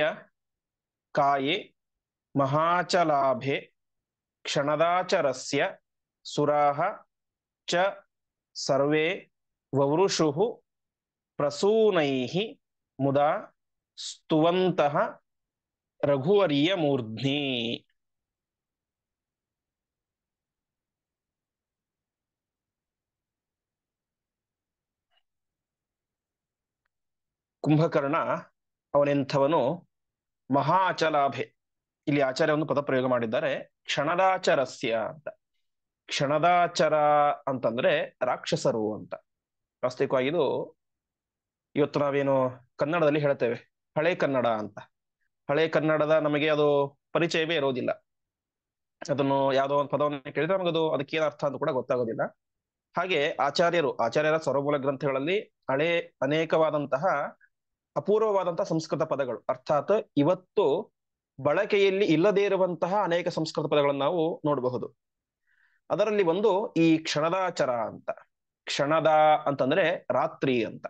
ಕಾಯೆ ಮಹಾಚಲಾಭೆ ಕ್ಷಣದಾಚರಸ್ಯ ಸುರಾಃ ಚ ಸರ್ವೇ ವವೃಷುಃ ಪ್ರಸೂನೈಃ ಮುದಾ ಸ್ತುವಂತಹ ರಘುವರ್ಯ ಮೂರ್ಧ್ನಿ. ಕುಂಭಕರ್ಣ ಅವನೆಂಥವನು, ಮಹಾ ಅಚಲಾಭೆ, ಇಲ್ಲಿ ಆಚಾರ್ಯವನ್ನು ಪದಪ್ರಯೋಗ ಮಾಡಿದ್ದಾರೆ, ಕ್ಷಣದಾಚರಸ್ಯ ಅಂತ. ಕ್ಷಣದಾಚರ ಅಂತಂದ್ರೆ ರಾಕ್ಷಸರು ಅಂತ. ವಾಸ್ತವಿಕವಾಗಿ ಇದು ಇವತ್ತು ನಾವೇನು ಕನ್ನಡದಲ್ಲಿ ಹೇಳ್ತೇವೆ ಹಳೆ ಕನ್ನಡ ಅಂತ. ಹಳೆ ಕನ್ನಡದ ನಮಗೆ ಅದು ಪರಿಚಯವೇ ಇರೋದಿಲ್ಲ. ಅದನ್ನು ಯಾವುದೋ ಒಂದು ಪದವನ್ನು ಕೇಳಿದ್ರೆ ನಮಗದು ಅದಕ್ಕೇನು ಅರ್ಥ ಅಂತ ಕೂಡ ಗೊತ್ತಾಗೋದಿಲ್ಲ. ಹಾಗೆ ಆಚಾರ್ಯರ ಸರ್ವಮೂಲ ಗ್ರಂಥಗಳಲ್ಲಿ ಹಳೆ ಅನೇಕವಾದಂತಹ ಅಪೂರ್ವವಾದಂತಹ ಸಂಸ್ಕೃತ ಪದಗಳು, ಅರ್ಥಾತ್ ಇವತ್ತು ಬಳಕೆಯಲ್ಲಿ ಇಲ್ಲದೇ ಇರುವಂತಹ ಅನೇಕ ಸಂಸ್ಕೃತ ಪದಗಳನ್ನು ನಾವು ನೋಡಬಹುದು. ಅದರಲ್ಲಿ ಒಂದು ಈ ಕ್ಷಣದಾಚರ ಅಂತ. ಕ್ಷಣದ ಅಂತಂದ್ರೆ ರಾತ್ರಿ ಅಂತ.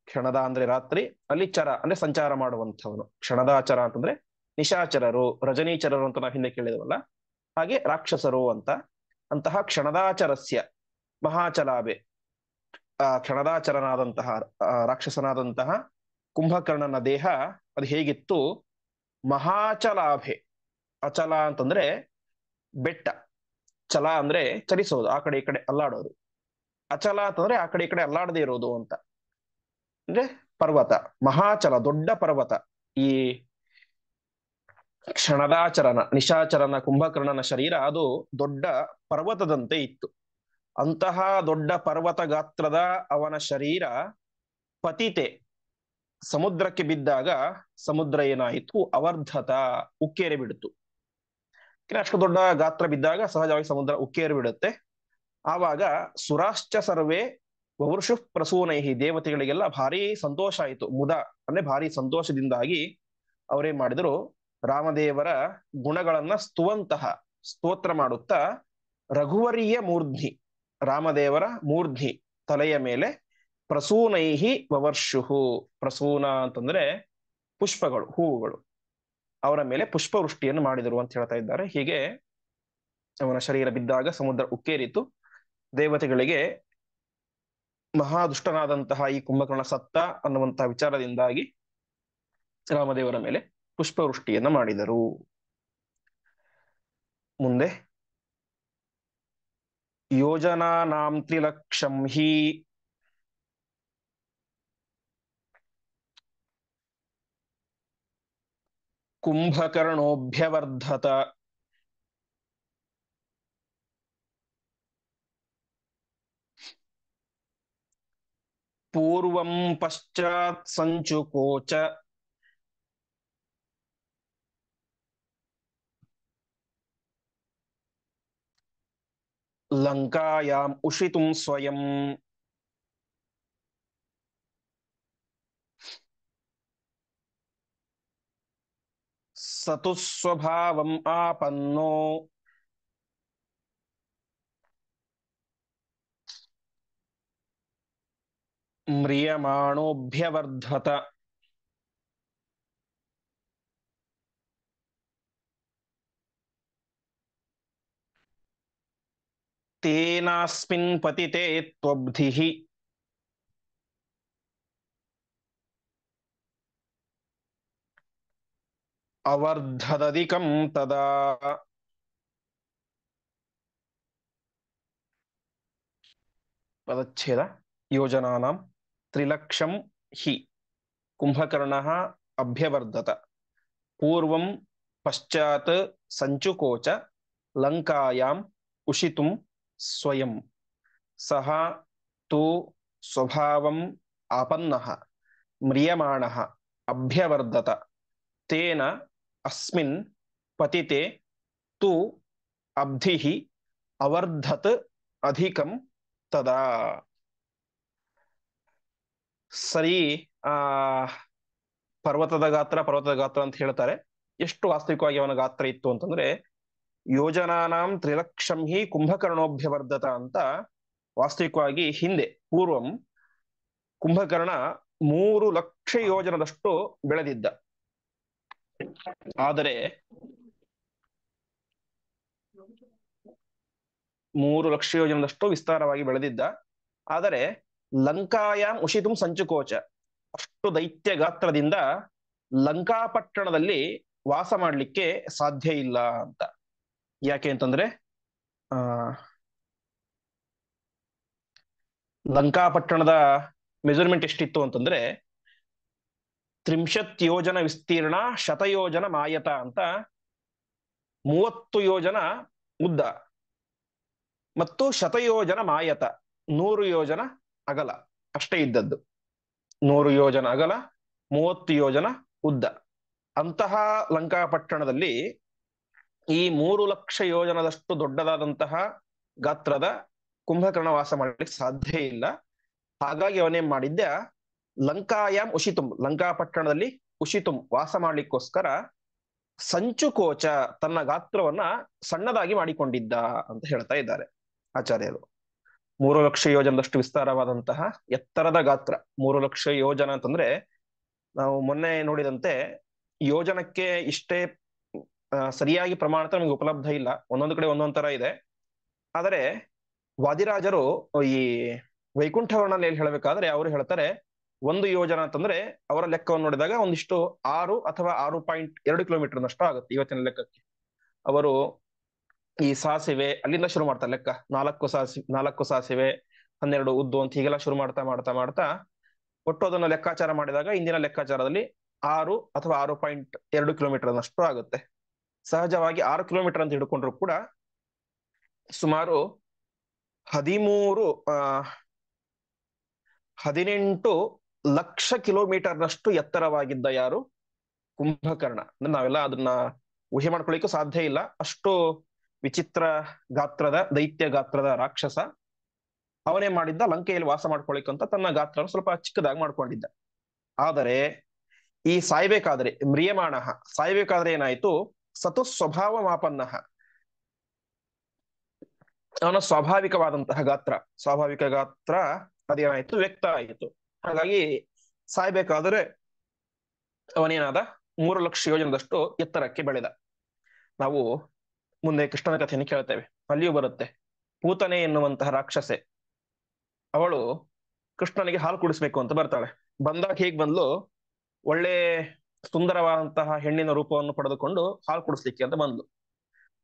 ಕ್ಷಣದ ಅಂದ್ರೆ ರಾತ್ರಿ, ಅಲ್ಲಿ ಚರ ಅಂದ್ರೆ ಸಂಚಾರ ಮಾಡುವಂಥವನು. ಕ್ಷಣದಾಚರ ಅಂತಂದ್ರೆ ನಿಶಾಚರರು, ರಜನೀಚರರು ಅಂತ ನಾವು ಹಿಂದೆ ಕೇಳಿದವಲ್ಲ, ಹಾಗೆ ರಾಕ್ಷಸರು ಅಂತ. ಅಂತಹ ಕ್ಷಣದಾಚರಸ್ಯ ಮಹಾಚಲಾಭೆ, ಆ ಕ್ಷಣದಾಚರನಾದಂತಹ ರಾಕ್ಷಸನಾದಂತಹ ಕುಂಭಕರ್ಣನ ದೇಹ ಅದು ಹೇಗಿತ್ತು? ಮಹಾಚಲಾಭೆ. ಅಚಲ ಅಂತಂದ್ರೆ ಬೆಟ್ಟ, ಚಲ ಅಂದ್ರೆ ಚಲಿಸೋದು, ಆ ಕಡೆ ಈ ಕಡೆ ಅಲ್ಲಾಡೋದು. ಅಚಲ ಅಂತಂದ್ರೆ ಆ ಕಡೆ ಈ ಕಡೆ ಅಲ್ಲಾಡದೆ ಇರೋದು ಅಂತ. ಅಂದ್ರೆ ಪರ್ವತ, ಮಹಾಚಲ ದೊಡ್ಡ ಪರ್ವತ. ಈ ಕ್ಷಣದಾಚರನ ನಿಶಾಚರನ ಕುಂಭಕರ್ಣನ ಶರೀರ ಅದು ದೊಡ್ಡ ಪರ್ವತದಂತೆ ಇತ್ತು. ಅಂತಹ ದೊಡ್ಡ ಪರ್ವತ ಗಾತ್ರದ ಅವನ ಶರೀರ ಪತಿತೆ ಸಮುದ್ರಕ್ಕೆ ಬಿದ್ದಾಗ ಸಮುದ್ರ ಏನಾಯಿತು? ಅವರ್ಧತ, ಉಕ್ಕೇರಿ ಬಿಡ್ತು. ಅಷ್ಟು ದೊಡ್ಡ ಗಾತ್ರ ಬಿದ್ದಾಗ ಸಹಜವಾಗಿ ಸಮುದ್ರ ಉಕ್ಕೇರಿ ಬಿಡುತ್ತೆ. ಆವಾಗ ಸುರಾಶ್ಚ ಸರ್ವೇ ವವೃಷು ಪ್ರಸೂನೈಹಿ, ದೇವತೆಗಳಿಗೆಲ್ಲ ಭಾರಿ ಸಂತೋಷ ಆಯಿತು. ಮುದ ಅಂದ್ರೆ ಭಾರಿ ಸಂತೋಷದಿಂದಾಗಿ ಅವರೇನ್ ಮಾಡಿದ್ರು? ರಾಮದೇವರ ಗುಣಗಳನ್ನ ಸ್ತುವಂತಹ, ಸ್ತೋತ್ರ ಮಾಡುತ್ತಾ ರಘುವರಿಯ ಮೂರ್ಧ್ನಿ, ರಾಮದೇವರ ಮೂರ್ಧ್ನಿ ತಲೆಯ ಮೇಲೆ ಪ್ರಸೂನೈಹಿ ವವರ್ಷು, ಪ್ರಸೂನ ಅಂತಂದ್ರೆ ಪುಷ್ಪಗಳು, ಹೂವುಗಳು, ಅವರ ಮೇಲೆ ಪುಷ್ಪವೃಷ್ಟಿಯನ್ನು ಮಾಡಿದರು ಅಂತ ಹೇಳ್ತಾ ಇದ್ದಾರೆ. ಹೀಗೆ ಅವನ ಶರೀರ ಬಿದ್ದಾಗ ಸಮುದ್ರ ಉಕ್ಕೇರಿತು. ದೇವತೆಗಳಿಗೆ ಮಹಾದುಷ್ಟನಾದಂತಹ ಈ ಕುಂಭಕರ್ಣ ಸತ್ತ ಅನ್ನುವಂತಹ ವಿಚಾರದಿಂದಾಗಿ ರಾಮದೇವರ ಮೇಲೆ ಪುಷ್ಪವೃಷ್ಟಿಯನ್ನ ಮಾಡಿದರು. ಮುಂದೆ ಯೋಜನಾನಾಂ ತ್ರಿಲಕ್ಷಂ ಹಿ ಕುಂಭಕರ್ಣೋಭ್ಯವರ್ಧತ ಪೂರ್ವಂ ಪಶ್ಚಾತ್ ಸಂಚುಕೋಚ ಲಂಕಾಯಾಂ ಉಷಿತುಂ ಸ್ವಯಂ. ಸತು ಸ್ವಭಾವಂ ಆಪನ್ನೋ ಮ್ರಿಯಮಾಣೋಭ್ಯವರ್ಧತ. ತೇನಾಸ್ಮಿನ್ ಪತಿತೆ ತ್ವಬ್ಧಿಃ ಅವರ್ಧದಧಿಕಂ ತದಾ. ಪದಚ್ಛೇದ. ಯೋಜನಾನಾಂ ತ್ರಿಲಕ್ಷಂ ಹಿ ಕುಂಭಕರ್ಣಃ ಅಭ್ಯವರ್ಧತ ಪೂರ್ವಂ ಪಶ್ಚಾತ್ ಸಂಚುಕೋಚ ಲಂಕಾಯಾಂ ಉಷಿತುಂ ಸ್ವಯಂ. ಸಹ ತು ಸ್ವಭಾವಂ ಆಪನ್ನಃ ಮ್ರಿಯಮಾಣಃ ಅಭ್ಯವರ್ಧತ ತೇನ ಅಸ್ಮಿನ್ ಪತಿತೆ ತು ಅಬ್ಧಿಃ ಅವರ್ಧತ್ ಅಧಿಕಂ ತದಾ. ಸರಿ, ಆ ಪರ್ವತದ ಗಾತ್ರ ಅಂತ ಹೇಳ್ತಾರೆ. ಎಷ್ಟು ವಾಸ್ತವಿಕವಾಗಿ ಅವನ ಗಾತ್ರ ಇತ್ತು ಅಂತಂದ್ರೆ ಯೋಜನಾನಾಂ ತ್ರಿಲಕ್ಷಂ ಹಿ ಕುಂಭಕರ್ಣೋಭ್ಯವರ್ಧತ ಅಂತ. ವಾಸ್ತವಿಕವಾಗಿ ಹಿಂದೆ ಪೂರ್ವಂ ಕುಂಭಕರ್ಣ 3,00,000 ಯೋಜನದಷ್ಟು ಬೆಳೆದಿದ್ದ. ಆದರೆ 3,00,000 ಯೋಜನದಷ್ಟು ವಿಸ್ತಾರವಾಗಿ ಬೆಳೆದಿದ್ದ. ಆದರೆ ಲಂಕಾಯಾಂ ಉಷಿತುಂ ಸಂಚುಕೋಚ, ಅಷ್ಟು ದೈತ್ಯ ಗಾತ್ರದಿಂದ ಲಂಕಾಪಟ್ಟಣದಲ್ಲಿ ವಾಸ ಮಾಡಲಿಕ್ಕೆ ಸಾಧ್ಯ ಇಲ್ಲ ಅಂತ. ಯಾಕೆ ಅಂತಂದ್ರೆ ಆ ಲಂಕಾಪಟ್ಟಣದ ಮೆಜರ್ಮೆಂಟ್ ಎಷ್ಟಿತ್ತು ಅಂತಂದ್ರೆ 30 ಯೋಜನ ವಿಸ್ತೀರ್ಣ, ಶತಯೋಜನ ಮಾಯತ ಅಂತ. 30 ಯೋಜನ ಉದ್ದ ಮತ್ತು ಶತಯೋಜನ ಮಾಯತ, 100 ಯೋಜನ ಅಗಲ ಅಷ್ಟೇ ಇದ್ದದ್ದು. 100 ಯೋಜನ ಅಗಲ, 30 ಯೋಜನ ಉದ್ದ. ಅಂತಹ ಲಂಕಾಪಟ್ಟಣದಲ್ಲಿ ಈ 3,00,000 ಯೋಜನದಷ್ಟು ದೊಡ್ಡದಾದಂತಹ ಗಾತ್ರದ ಕುಂಭಕರ್ಣ ವಾಸ ಮಾಡಲಿಕ್ಕೆ ಸಾಧ್ಯ ಇಲ್ಲ. ಹಾಗಾಗಿ ಅವನೇನ್ ಮಾಡಿದ್ದ, ಲಂಕಾಯಾಮ್ ಉಷಿತುಂ, ಲಂಕಾಪಟ್ಟಣದಲ್ಲಿ ಉಷಿತುಂ ವಾಸ ಮಾಡ್ಲಿಕ್ಕೋಸ್ಕರ ಸಂಚುಕೋಚ, ತನ್ನ ಗಾತ್ರವನ್ನ ಸಣ್ಣದಾಗಿ ಮಾಡಿಕೊಂಡಿದ್ದ ಅಂತ ಹೇಳ್ತಾ ಇದ್ದಾರೆ ಆಚಾರ್ಯರು. 3 ಲಕ್ಷ ಯೋಜನದಷ್ಟು ವಿಸ್ತಾರವಾದಂತಹ ಎತ್ತರದ ಗಾತ್ರ. 3 ಲಕ್ಷ ಯೋಜನ ಅಂತಂದ್ರೆ ನಾವು ಮೊನ್ನೆ ನೋಡಿದಂತೆ ಯೋಜನಕ್ಕೆ ಇಷ್ಟೇ ಸರಿಯಾಗಿ ಪ್ರಮಾಣ ನಮಗೆ ಉಪಲಬ್ಧ ಇಲ್ಲ, ಒಂದೊಂದು ಕಡೆ ಒಂದೊಂದ್ ತರ ಇದೆ. ಆದರೆ ವಾದಿರಾಜರು ಈ ವೈಕುಂಠವರ್ಣನೆಯಲ್ಲಿ ಹೇಳಬೇಕಾದ್ರೆ ಅವರು ಹೇಳ್ತಾರೆ 1 ಯೋಜನ ಅಂತಂದ್ರೆ ಅವರ ಲೆಕ್ಕವನ್ನು ನೋಡಿದಾಗ ಒಂದಿಷ್ಟು 6 ಅಥವಾ 6.2 ಕಿಲೋಮೀಟರ್ ಆಗುತ್ತೆ ಇವತ್ತಿನ ಲೆಕ್ಕಕ್ಕೆ. ಅವರು ಈ ಸಾಸಿವೆ ಅಲ್ಲಿಂದ ಶುರು ಮಾಡ್ತಾರೆ ಲೆಕ್ಕ, 4 ಸಾಸಿವೆ 12 ಉದ್ದು ಅಂತ ಹೀಗೆಲ್ಲ ಶುರು ಮಾಡ್ತಾ ಮಾಡ್ತಾ ಮಾಡ್ತಾ ಒಟ್ಟು ಅದನ್ನು ಲೆಕ್ಕಾಚಾರ ಮಾಡಿದಾಗ ಇಂದಿನ ಲೆಕ್ಕಾಚಾರದಲ್ಲಿ 6 ಅಥವಾ 6.2 ಕಿಲೋಮೀಟರ್ ಆಗುತ್ತೆ. ಸಹಜವಾಗಿ 6 ಕಿಲೋಮೀಟರ್ ಅಂತ ಹಿಡ್ಕೊಂಡ್ರು ಕೂಡ ಸುಮಾರು 18 ಲಕ್ಷ ಕಿಲೋಮೀಟರ್ನಷ್ಟು ಎತ್ತರವಾಗಿದ್ದ ಯಾರು? ಕುಂಭಕರ್ಣ. ನಾವೆಲ್ಲ ಅದನ್ನ ಊಹೆ ಮಾಡ್ಕೊಳ್ಳಿಕ್ಕೂ ಸಾಧ್ಯ ಇಲ್ಲ, ಅಷ್ಟು ವಿಚಿತ್ರ ಗಾತ್ರದ ದೈತ್ಯ ಗಾತ್ರದ ರಾಕ್ಷಸ. ಅವನೇ ಮಾಡಿದ್ದ ಲಂಕೆಯಲ್ಲಿ ವಾಸ ಮಾಡ್ಕೊಳ್ಳಿಕ್ಕಂತ ತನ್ನ ಗಾತ್ರ ಸ್ವಲ್ಪ ಚಿಕ್ಕದಾಗಿ ಮಾಡ್ಕೊಂಡಿದ್ದ. ಆದರೆ ಈ ಸಾಯ್ಬೇಕಾದ್ರೆ ಮ್ರಿಯಮಾಣ, ಸಾಯ್ಬೇಕಾದ್ರೆ ಏನಾಯ್ತು? ಸತು ಸ್ವಭಾವ ಮಾಪನ್ನ, ಅವನ ಸ್ವಾಭಾವಿಕ ಗಾತ್ರ ಅದೇನಾಯ್ತು? ವ್ಯಕ್ತ ಆಯಿತು. ಹಾಗಾಗಿ ಸಾಯ್ಬೇಕಾದ್ರೆ ಅವನೇನಾದ? 3 ಲಕ್ಷ ಯೋಜನದಷ್ಟು ಎತ್ತರಕ್ಕೆ ಬೆಳೆದ. ನಾವು ಮುಂದೆ ಕೃಷ್ಣನ ಕಥೆಯನ್ನು ಕೇಳ್ತೇವೆ, ಅಲ್ಲಿಯೂ ಬರುತ್ತೆ. ಪೂತನೆ ಎನ್ನುವಂತಹ ರಾಕ್ಷಸೆ, ಅವಳು ಕೃಷ್ಣನಿಗೆ ಹಾಲು ಕುಡಿಸ್ಬೇಕು ಅಂತ ಬರ್ತಾಳೆ. ಬಂದಾಗ ಹೇಗ್ ಬಂದ್ಲು? ಒಳ್ಳೆ ಸುಂದರವಾದಂತಹ ಹೆಣ್ಣಿನ ರೂಪವನ್ನು ಪಡೆದುಕೊಂಡು ಹಾಲು ಕುಡಿಸ್ಲಿಕ್ಕೆ ಅಂತ ಬಂದ್ಲು.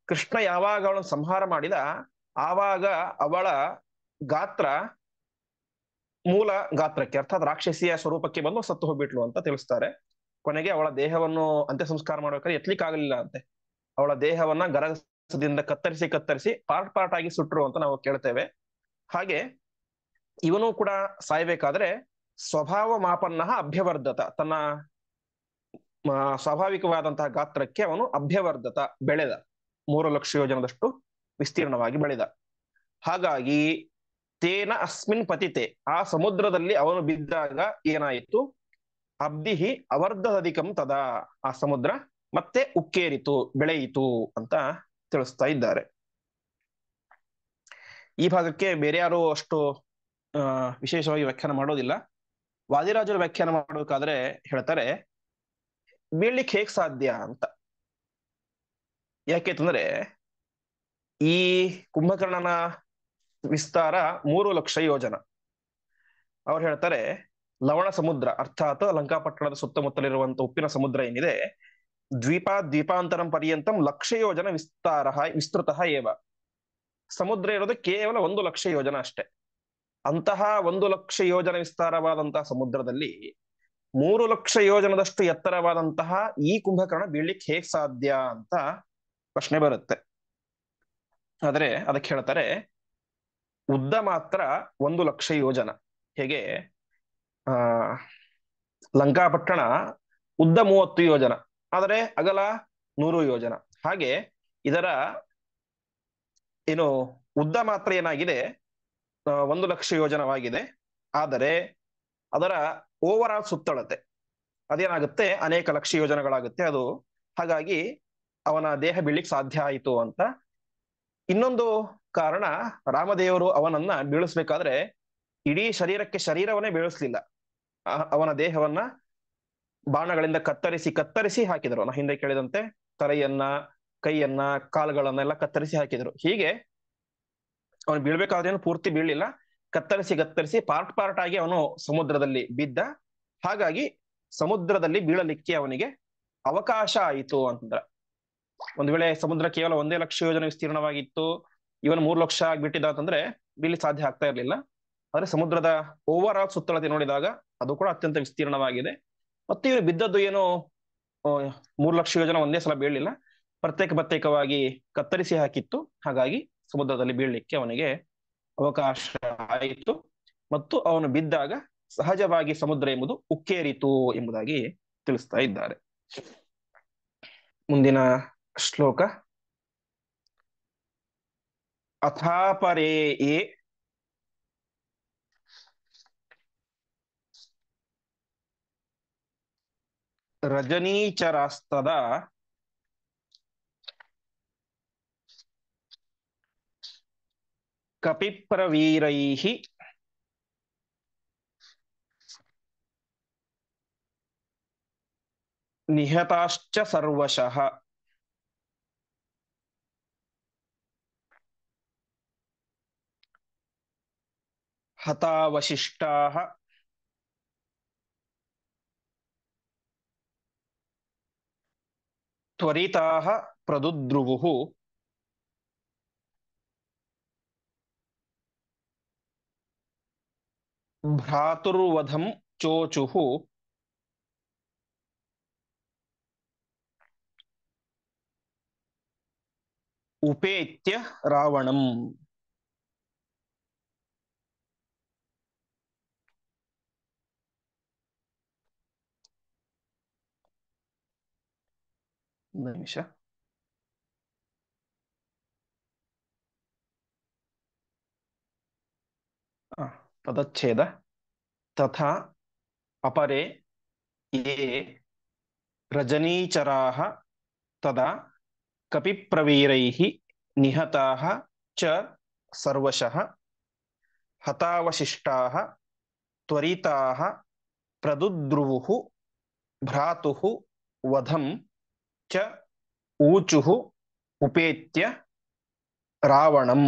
ಕೃಷ್ಣ ಯಾವಾಗ ಅವಳನ್ನು ಸಂಹಾರ ಮಾಡಿದ ಆವಾಗ ಅವಳ ಗಾತ್ರ ಮೂಲ ಗಾತ್ರಕ್ಕೆ ಅರ್ಥಾತ್ ರಾಕ್ಷಸಿಯ ಸ್ವರೂಪಕ್ಕೆ ಬಂದು ಸತ್ತು ಹೋಗ್ಬಿಟ್ಲು ಅಂತ ತಿಳಿಸ್ತಾರೆ. ಕೊನೆಗೆ ಅವಳ ದೇಹವನ್ನು ಅಂತ್ಯ ಸಂಸ್ಕಾರ ಮಾಡ್ಬೇಕಾದ್ರೆ ಎತ್ಲಿಕ್ಕೆ ಆಗಲಿಲ್ಲ ಅಂತೆ. ಅವಳ ದೇಹವನ್ನ ಗರಗಸದಿಂದ ಕತ್ತರಿಸಿ ಕತ್ತರಿಸಿ ಪಾರ್ಟ್ ಪಾರ್ಟ್ ಆಗಿ ಸುಟ್ರು ಅಂತ ನಾವು ಕೇಳ್ತೇವೆ. ಹಾಗೆ ಇವನು ಕೂಡ ಸಾಯ್ಬೇಕಾದ್ರೆ ಸ್ವಭಾವ ಮಾಪನ್ನ ಅಭ್ಯವರ್ಧತ, ತನ್ನ ಸ್ವಾಭಾವಿಕವಾದಂತಹ ಗಾತ್ರಕ್ಕೆ ಅವನು ಅಭ್ಯವರ್ಧತ, ಬೆಳೆದ. 3 ಲಕ್ಷ ಯೋಜನದಷ್ಟು ವಿಸ್ತೀರ್ಣವಾಗಿ ಬೆಳೆದ. ಹಾಗಾಗಿ ತೇನ ಅಸ್ಮಿನ್ ಪತಿತೆ, ಆ ಸಮುದ್ರದಲ್ಲಿ ಅವನು ಬಿದ್ದಾಗ ಏನಾಯಿತು? ಅಬ್ದಿಹಿ ಅವರ್ಧಧಿಕಂ ತದಾ, ಆ ಸಮುದ್ರ ಮತ್ತೆ ಉಕ್ಕೇರಿತು, ಬೆಳೆಯಿತು ಅಂತ ತಿಳಿಸ್ತಾ ಇದ್ದಾರೆ. ಈ ಭಾಗಕ್ಕೆ ಬೇರೆ ಯಾರು ಅಷ್ಟು ವಿಶೇಷವಾಗಿ ವ್ಯಾಖ್ಯಾನ ಮಾಡೋದಿಲ್ಲ. ವಾದಿರಾಜರು ವ್ಯಾಖ್ಯಾನ ಮಾಡಬೇಕಾದ್ರೆ ಹೇಳ್ತಾರೆ, ಬೀಳ್ಲಿಕ್ಕೆ ಹೇಗ್ ಸಾಧ್ಯ ಅಂತ. ಯಾಕೆಂತಂದ್ರೆ ಈ ಕುಂಭಕರ್ಣನ ವಿಸ್ತಾರ 3 ಲಕ್ಷ ಯೋಜನ. ಅವ್ರು ಹೇಳ್ತಾರೆ ಲವಣ ಸಮುದ್ರ ಅರ್ಥಾತ್ ಲಂಕಾಪಟ್ಟಣದ ಸುತ್ತಮುತ್ತಲಿರುವಂತ ಉಪ್ಪಿನ ಸಮುದ್ರ ಏನಿದೆ, ದ್ವೀಪಾಂತರಂ ಪರ್ಯಂತಂ 1 ಲಕ್ಷ ಯೋಜನ ವಿಸ್ತೃತ ಏವ. ಸಮುದ್ರ ಇರೋದು ಕೇವಲ 1 ಲಕ್ಷ ಯೋಜನ ಅಷ್ಟೇ. ಅಂತಹ 1 ಲಕ್ಷ ಯೋಜನ ವಿಸ್ತಾರವಾದಂತಹ ಸಮುದ್ರದಲ್ಲಿ 3 ಲಕ್ಷ ಯೋಜನದಷ್ಟು ಎತ್ತರವಾದಂತಹ ಈ ಕುಂಭಕರ್ಣ ಬೀಳ್ಲಿಕ್ಕೆ ಹೇಗ್ ಸಾಧ್ಯ ಅಂತ ಪ್ರಶ್ನೆ ಬರುತ್ತೆ. ಆದ್ರೆ ಅದಕ್ಕೆ ಹೇಳ್ತಾರೆ ಉದ್ದ ಮಾತ್ರ 1 ಲಕ್ಷ ಯೋಜನ. ಹೇಗೆ ಲಂಕಾಪಟ್ಟಣ ಉದ್ದ 30 ಯೋಜನ, ಆದರೆ ಅಗಲ 100 ಯೋಜನ. ಹಾಗೆ ಇದರ ಏನು ಉದ್ದ ಮಾತ್ರ ಏನಾಗಿದೆ? 1 ಲಕ್ಷ ಯೋಜನವಾಗಿದೆ. ಆದರೆ ಅದರ ಓವರ್ ಆಲ್ ಸುತ್ತಳತೆ ಅದೇನಾಗುತ್ತೆ? ಅನೇಕ ಲಕ್ಷ ಯೋಜನಗಳಾಗುತ್ತೆ ಅದು. ಹಾಗಾಗಿ ಅವನ ದೇಹ ಬೀಳಿಕ್ ಸಾಧ್ಯ ಆಯಿತು ಅಂತ. ಇನ್ನೊಂದು ಕಾರಣ, ರಾಮದೇವರು ಅವನನ್ನ ಬೀಳಿಸ್ಬೇಕಾದ್ರೆ ಇಡೀ ಶರೀರಕ್ಕೆ ಶರೀರವನ್ನೇ ಬೀಳಿಸ್ಲಿಲ್ಲ, ಅವನ ದೇಹವನ್ನ ಬಾಣಗಳಿಂದ ಕತ್ತರಿಸಿ ಕತ್ತರಿಸಿ ಹಾಕಿದರು. ನಾ ಹಿಂದೆ ಕೇಳಿದಂತೆ ತಲೆಯನ್ನ, ಕೈಯನ್ನ, ಕಾಲುಗಳನ್ನೆಲ್ಲ ಕತ್ತರಿಸಿ ಹಾಕಿದರು. ಹೀಗೆ ಅವನು ಬೀಳ್ಬೇಕಾದ್ರೇನು ಪೂರ್ತಿ ಬೀಳಲಿಲ್ಲ, ಕತ್ತರಿಸಿ ಕತ್ತರಿಸಿ ಪಾರ್ಟ್ ಪಾರ್ಟ್ ಆಗಿ ಅವನು ಸಮುದ್ರದಲ್ಲಿ ಬಿದ್ದ. ಹಾಗಾಗಿ ಸಮುದ್ರದಲ್ಲಿ ಬೀಳಲಿಕ್ಕೆ ಅವನಿಗೆ ಅವಕಾಶ ಆಯಿತು ಅಂತಂದ್ರ. ಒಂದ್ ವೇಳೆ ಸಮುದ್ರ ಕೇವಲ 1 ಲಕ್ಷ ಯೋಜನ ವಿಸ್ತೀರ್ಣವಾಗಿತ್ತು, ಇವನು 3 ಲಕ್ಷ ಆಗ್ಬಿಟ್ಟಿದ್ದ ಅಂತಂದ್ರೆ ಬೀಳಿ ಸಾಧ್ಯ ಆಗ್ತಾ ಇರ್ಲಿಲ್ಲ. ಆದ್ರೆ ಸಮುದ್ರದ ಓವರ್ ಆಲ್ ಸುತ್ತಳತೆ ನೋಡಿದಾಗ ಅದು ಕೂಡ ಅತ್ಯಂತ ವಿಸ್ತೀರ್ಣವಾಗಿದೆ. ಮತ್ತೆ ಇವನು ಬಿದ್ದದ್ದು ಏನು 3 ಲಕ್ಷ ಯೋಜನ ಒಂದೇ ಸಲ ಬೀಳಲಿಲ್ಲ, ಪ್ರತ್ಯೇಕವಾಗಿ ಕತ್ತರಿಸಿ ಹಾಕಿತ್ತು. ಹಾಗಾಗಿ ಸಮುದ್ರದಲ್ಲಿ ಬೀಳಲಿಕ್ಕೆ ಅವನಿಗೆ ಅವಕಾಶ ಆಯಿತು. ಮತ್ತು ಅವನು ಬಿದ್ದಾಗ ಸಹಜವಾಗಿ ಸಮುದ್ರ ಎಂಬುದು ಉಕ್ಕೇರಿತು ಎಂಬುದಾಗಿ ತಿಳಿಸ್ತಾ ಇದ್ದಾರೆ. ಮುಂದಿನ ಶ್ಲೋಕ ಅಥಾಪರೇ ರಜನೀಚರಾಸ್ತದ ಕಪಿಪ್ರವೀರೈಃ ನಿಹತಾಶ್ಚ ಸರ್ವಶಃ ಹತಾವಶಿಷ್ಟಾಃ ತ್ವರಿತಾಃ ಪ್ರದುದ್ರುವುಃ ಭ್ರಾತುರ್ವಧಂ ಚೋಚುಃ ಉಪೇತ್ಯ ರಾವಣಂ. ಒಂದು ನಿಮಿಷ. ಪದಚ್ಛೇದ. ತಥಾ ಅಪರೆ ಯೇ ರಜನೀಚರಾಃ ತದಾ ಕಪಿಪ್ರವೀರೈಃ ನಿಹತಾಃ ಚ ಸರ್ವಶಃ ಹತಾವಶಿಷ್ಟಾಃ ತ್ವರಿತಾಃ ಪ್ರದುದ್ರುವುಃ ಭ್ರಾತುಃ ವಧಂ ಚ ಊಚುಃ ಉಪೇತ್ಯ ರಾವಣಂ.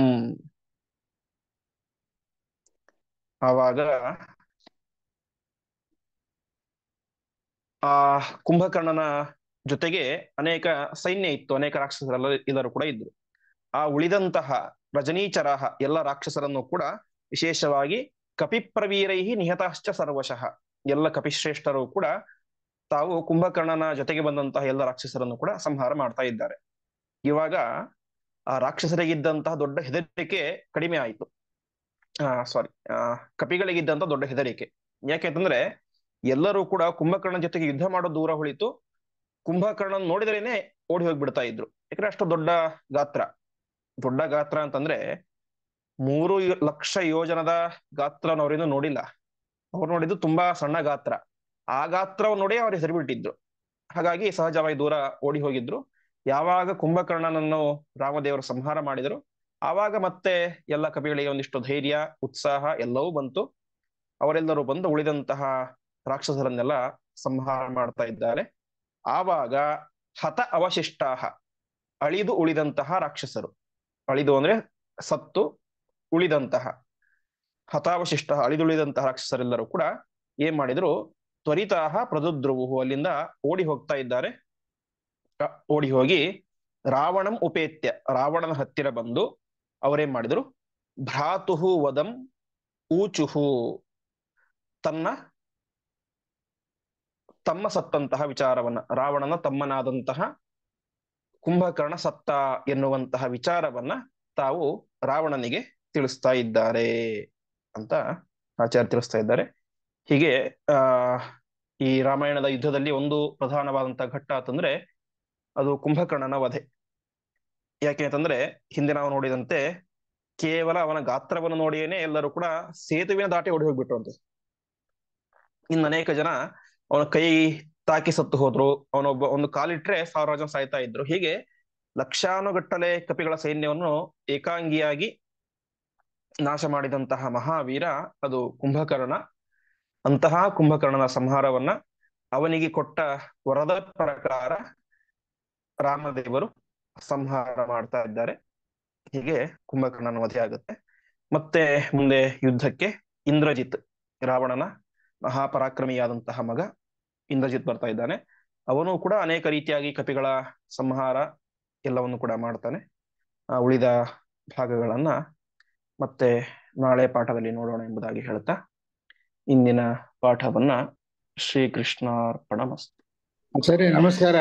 ಆವಾಗ ಆ ಕುಂಭಕರ್ಣನ ಜೊತೆಗೆ ಅನೇಕ ಸೈನ್ಯ ಇತ್ತು, ಅನೇಕ ರಾಕ್ಷಸರೆಲ್ಲ ಎಲ್ಲರೂ ಕೂಡ ಇದ್ರು. ಆ ಉಳಿದಂತಹ ರಜನೀಚರಾಹ ಎಲ್ಲ ರಾಕ್ಷಸರನ್ನು ಕೂಡ ವಿಶೇಷವಾಗಿ ಕಪಿಪ್ರವೀರೈಹಿ ನಿಹತಾಶ್ಚ ಸರ್ವಶಃ ಎಲ್ಲ ಕಪಿಶ್ರೇಷ್ಠರು ಕೂಡ ತಾವು ಕುಂಭಕರ್ಣನ ಜೊತೆಗೆ ಬಂದಂತಹ ಎಲ್ಲ ರಾಕ್ಷಸರನ್ನು ಕೂಡ ಸಂಹಾರ ಮಾಡ್ತಾ ಇದ್ದಾರೆ. ಇವಾಗ ಆ ರಾಕ್ಷಸರಿಗಿದ್ದಂತಹ ದೊಡ್ಡ ಹೆದರಿಕೆ ಕಡಿಮೆ ಆಯಿತು. ಕಪಿಗಳಿಗಿದ್ದಂತ ದೊಡ್ಡ ಹೆದರಿಕೆ ಯಾಕೆಂತಂದ್ರೆ ಎಲ್ಲರೂ ಕೂಡ ಕುಂಭಕರ್ಣನ ಜೊತೆಗೆ ಯುದ್ಧ ಮಾಡೋ ದೂರ ಹೊಳಿತು ಕುಂಭಕರ್ಣನ್ ನೋಡಿದ್ರೇನೆ ಓಡಿ ಹೋಗ್ಬಿಡ್ತಾ ಇದ್ರು. ಯಾಕಂದ್ರೆ ಅಷ್ಟು ದೊಡ್ಡ ಗಾತ್ರ ಅಂತಂದ್ರೆ 3,00,000 ಯೋಜನದ ಗಾತ್ರವನ್ನು ಅವರೇನು ನೋಡಿಲ್ಲ. ಅವ್ರು ನೋಡಿದ್ದು ತುಂಬಾ ಸಣ್ಣ ಗಾತ್ರ. ಆ ಗಾತ್ರವನ್ನು ನೋಡಿ ಅವ್ರು ಹೆಸರುಬಿಟ್ಟಿದ್ರು. ಹಾಗಾಗಿ ಸಹಜವಾಗಿ ದೂರ ಓಡಿ ಹೋಗಿದ್ರು. ಯಾವಾಗ ಕುಂಭಕರ್ಣನನ್ನು ರಾಮದೇವರು ಸಂಹಾರ ಮಾಡಿದರು ಆವಾಗ ಮತ್ತೆ ಎಲ್ಲ ಕಪಿಗಳಿಗೆ ಒಂದಿಷ್ಟು ಧೈರ್ಯ ಉತ್ಸಾಹ ಎಲ್ಲವೂ ಬಂತು. ಅವರೆಲ್ಲರೂ ಬಂದು ಉಳಿದಂತಹ ರಾಕ್ಷಸರನ್ನೆಲ್ಲ ಸಂಹಾರ ಮಾಡ್ತಾ ಇದ್ದಾರೆ. ಆವಾಗ ಹತ ಅವಶಿಷ್ಟಾಹ ಅಳಿದು ಉಳಿದಂತಹ ರಾಕ್ಷಸರು, ಅಳಿದು ಅಂದ್ರೆ ಸತ್ತು ಉಳಿದಂತಹ, ಹತಾವಶಿಷ್ಟ ಅಳಿದುಳಿದಂತಹ ರಾಕ್ಷಸರೆಲ್ಲರೂ ಕೂಡ ಏನ್ ಮಾಡಿದ್ರು, ತ್ವರಿತಾಹ ಪ್ರದುದ್ರುವು ಅಲ್ಲಿಂದ ಓಡಿ ಹೋಗ್ತಾ ಇದ್ದಾರೆ. ಓಡಿ ಹೋಗಿ ರಾವಣಂ ಉಪೇತ್ಯ ರಾವಣನ ಹತ್ತಿರ ಬಂದು ಅವರೇನ್ ಮಾಡಿದ್ರು, ಭ್ರಾತುಹು ವದಂ ಊಚುಹು ತಮ್ಮ ಸತ್ತಂತಹ ವಿಚಾರವನ್ನ, ರಾವಣನ ತಮ್ಮನಾದಂತಹ ಕುಂಭಕರ್ಣ ಸತ್ತ ಎನ್ನುವಂತಹ ವಿಚಾರವನ್ನ ತಾವು ರಾವಣನಿಗೆ ತಿಳಿಸ್ತಾ ಇದ್ದಾರೆ ಅಂತ ಆಚಾರ್ಯ ತಿಳಿಸ್ತಾ ಇದ್ದಾರೆ. ಹೀಗೆ ಈ ರಾಮಾಯಣದ ಯುದ್ಧದಲ್ಲಿ ಒಂದು ಪ್ರಧಾನವಾದಂತಹ ಘಟ್ಟ ಅಂತಂದ್ರೆ ಅದು ಕುಂಭಕರ್ಣನ ವಧೆ. ಯಾಕೆ ಅಂತಂದ್ರೆ ಹಿಂದೆ ನಾವು ನೋಡಿದಂತೆ ಕೇವಲ ಅವನ ಗಾತ್ರವನ್ನು ನೋಡಿಯೇನೆ ಎಲ್ಲರೂ ಕೂಡ ಸೇತುವೆನ ದಾಟಿ ಓಡಿ ಹೋಗ್ಬಿಟ್ರು ಅಂತ. ಇನ್ನು ಅನೇಕ ಜನ ಅವನ ಕೈ ತಾಕಿ ಸತ್ತು ಹೋದ್ರು, ಅವನೊಬ್ಬ ಒಂದು ಕಾಲಿಟ್ರೆ 1,000 ಜನ ಸಾಯ್ತಾ ಇದ್ರು. ಹೀಗೆ ಲಕ್ಷಾನುಗಟ್ಟಲೆ ಕಪಿಗಳ ಸೈನ್ಯವನ್ನು ಏಕಾಂಗಿಯಾಗಿ ನಾಶ ಮಾಡಿದಂತಹ ಮಹಾವೀರ ಅದು ಕುಂಭಕರ್ಣ. ಅಂತಹ ಕುಂಭಕರ್ಣನ ಸಂಹಾರವನ್ನ ಅವನಿಗೆ ಕೊಟ್ಟ ವರದ ಪ್ರಕಾರ ರಾಮದೇವರು ಸಂಹಾರ ಮಾಡ್ತಾ ಇದ್ದಾರೆ. ಹೀಗೆ ಕುಂಭಕರ್ಣನ ವಧೆ ಆಗುತ್ತೆ. ಮತ್ತೆ ಮುಂದೆ ಯುದ್ಧಕ್ಕೆ ಇಂದ್ರಜಿತ್, ರಾವಣನ ಮಹಾಪರಾಕ್ರಮಿಯಾದಂತಹ ಮಗ ಇಂದ್ರಜಿತ್ ಬರ್ತಾ ಇದ್ದಾನೆ. ಅವನು ಕೂಡ ಅನೇಕ ರೀತಿಯಾಗಿ ಕಪಿಗಳ ಸಂಹಾರ ಎಲ್ಲವನ್ನು ಕೂಡ ಮಾಡ್ತಾನೆ. ಉಳಿದ ಭಾಗಗಳನ್ನ ಮತ್ತೆ ನಾಳೆ ಪಾಠದಲ್ಲಿ ನೋಡೋಣ ಎಂಬುದಾಗಿ ಹೇಳ್ತಾ ಇಂದಿನ ಪಾಠವನ್ನ ಶ್ರೀಕೃಷ್ಣಾರ್ಪಣಮಸ್ತು. ಸರಿ, ನಮಸ್ಕಾರ.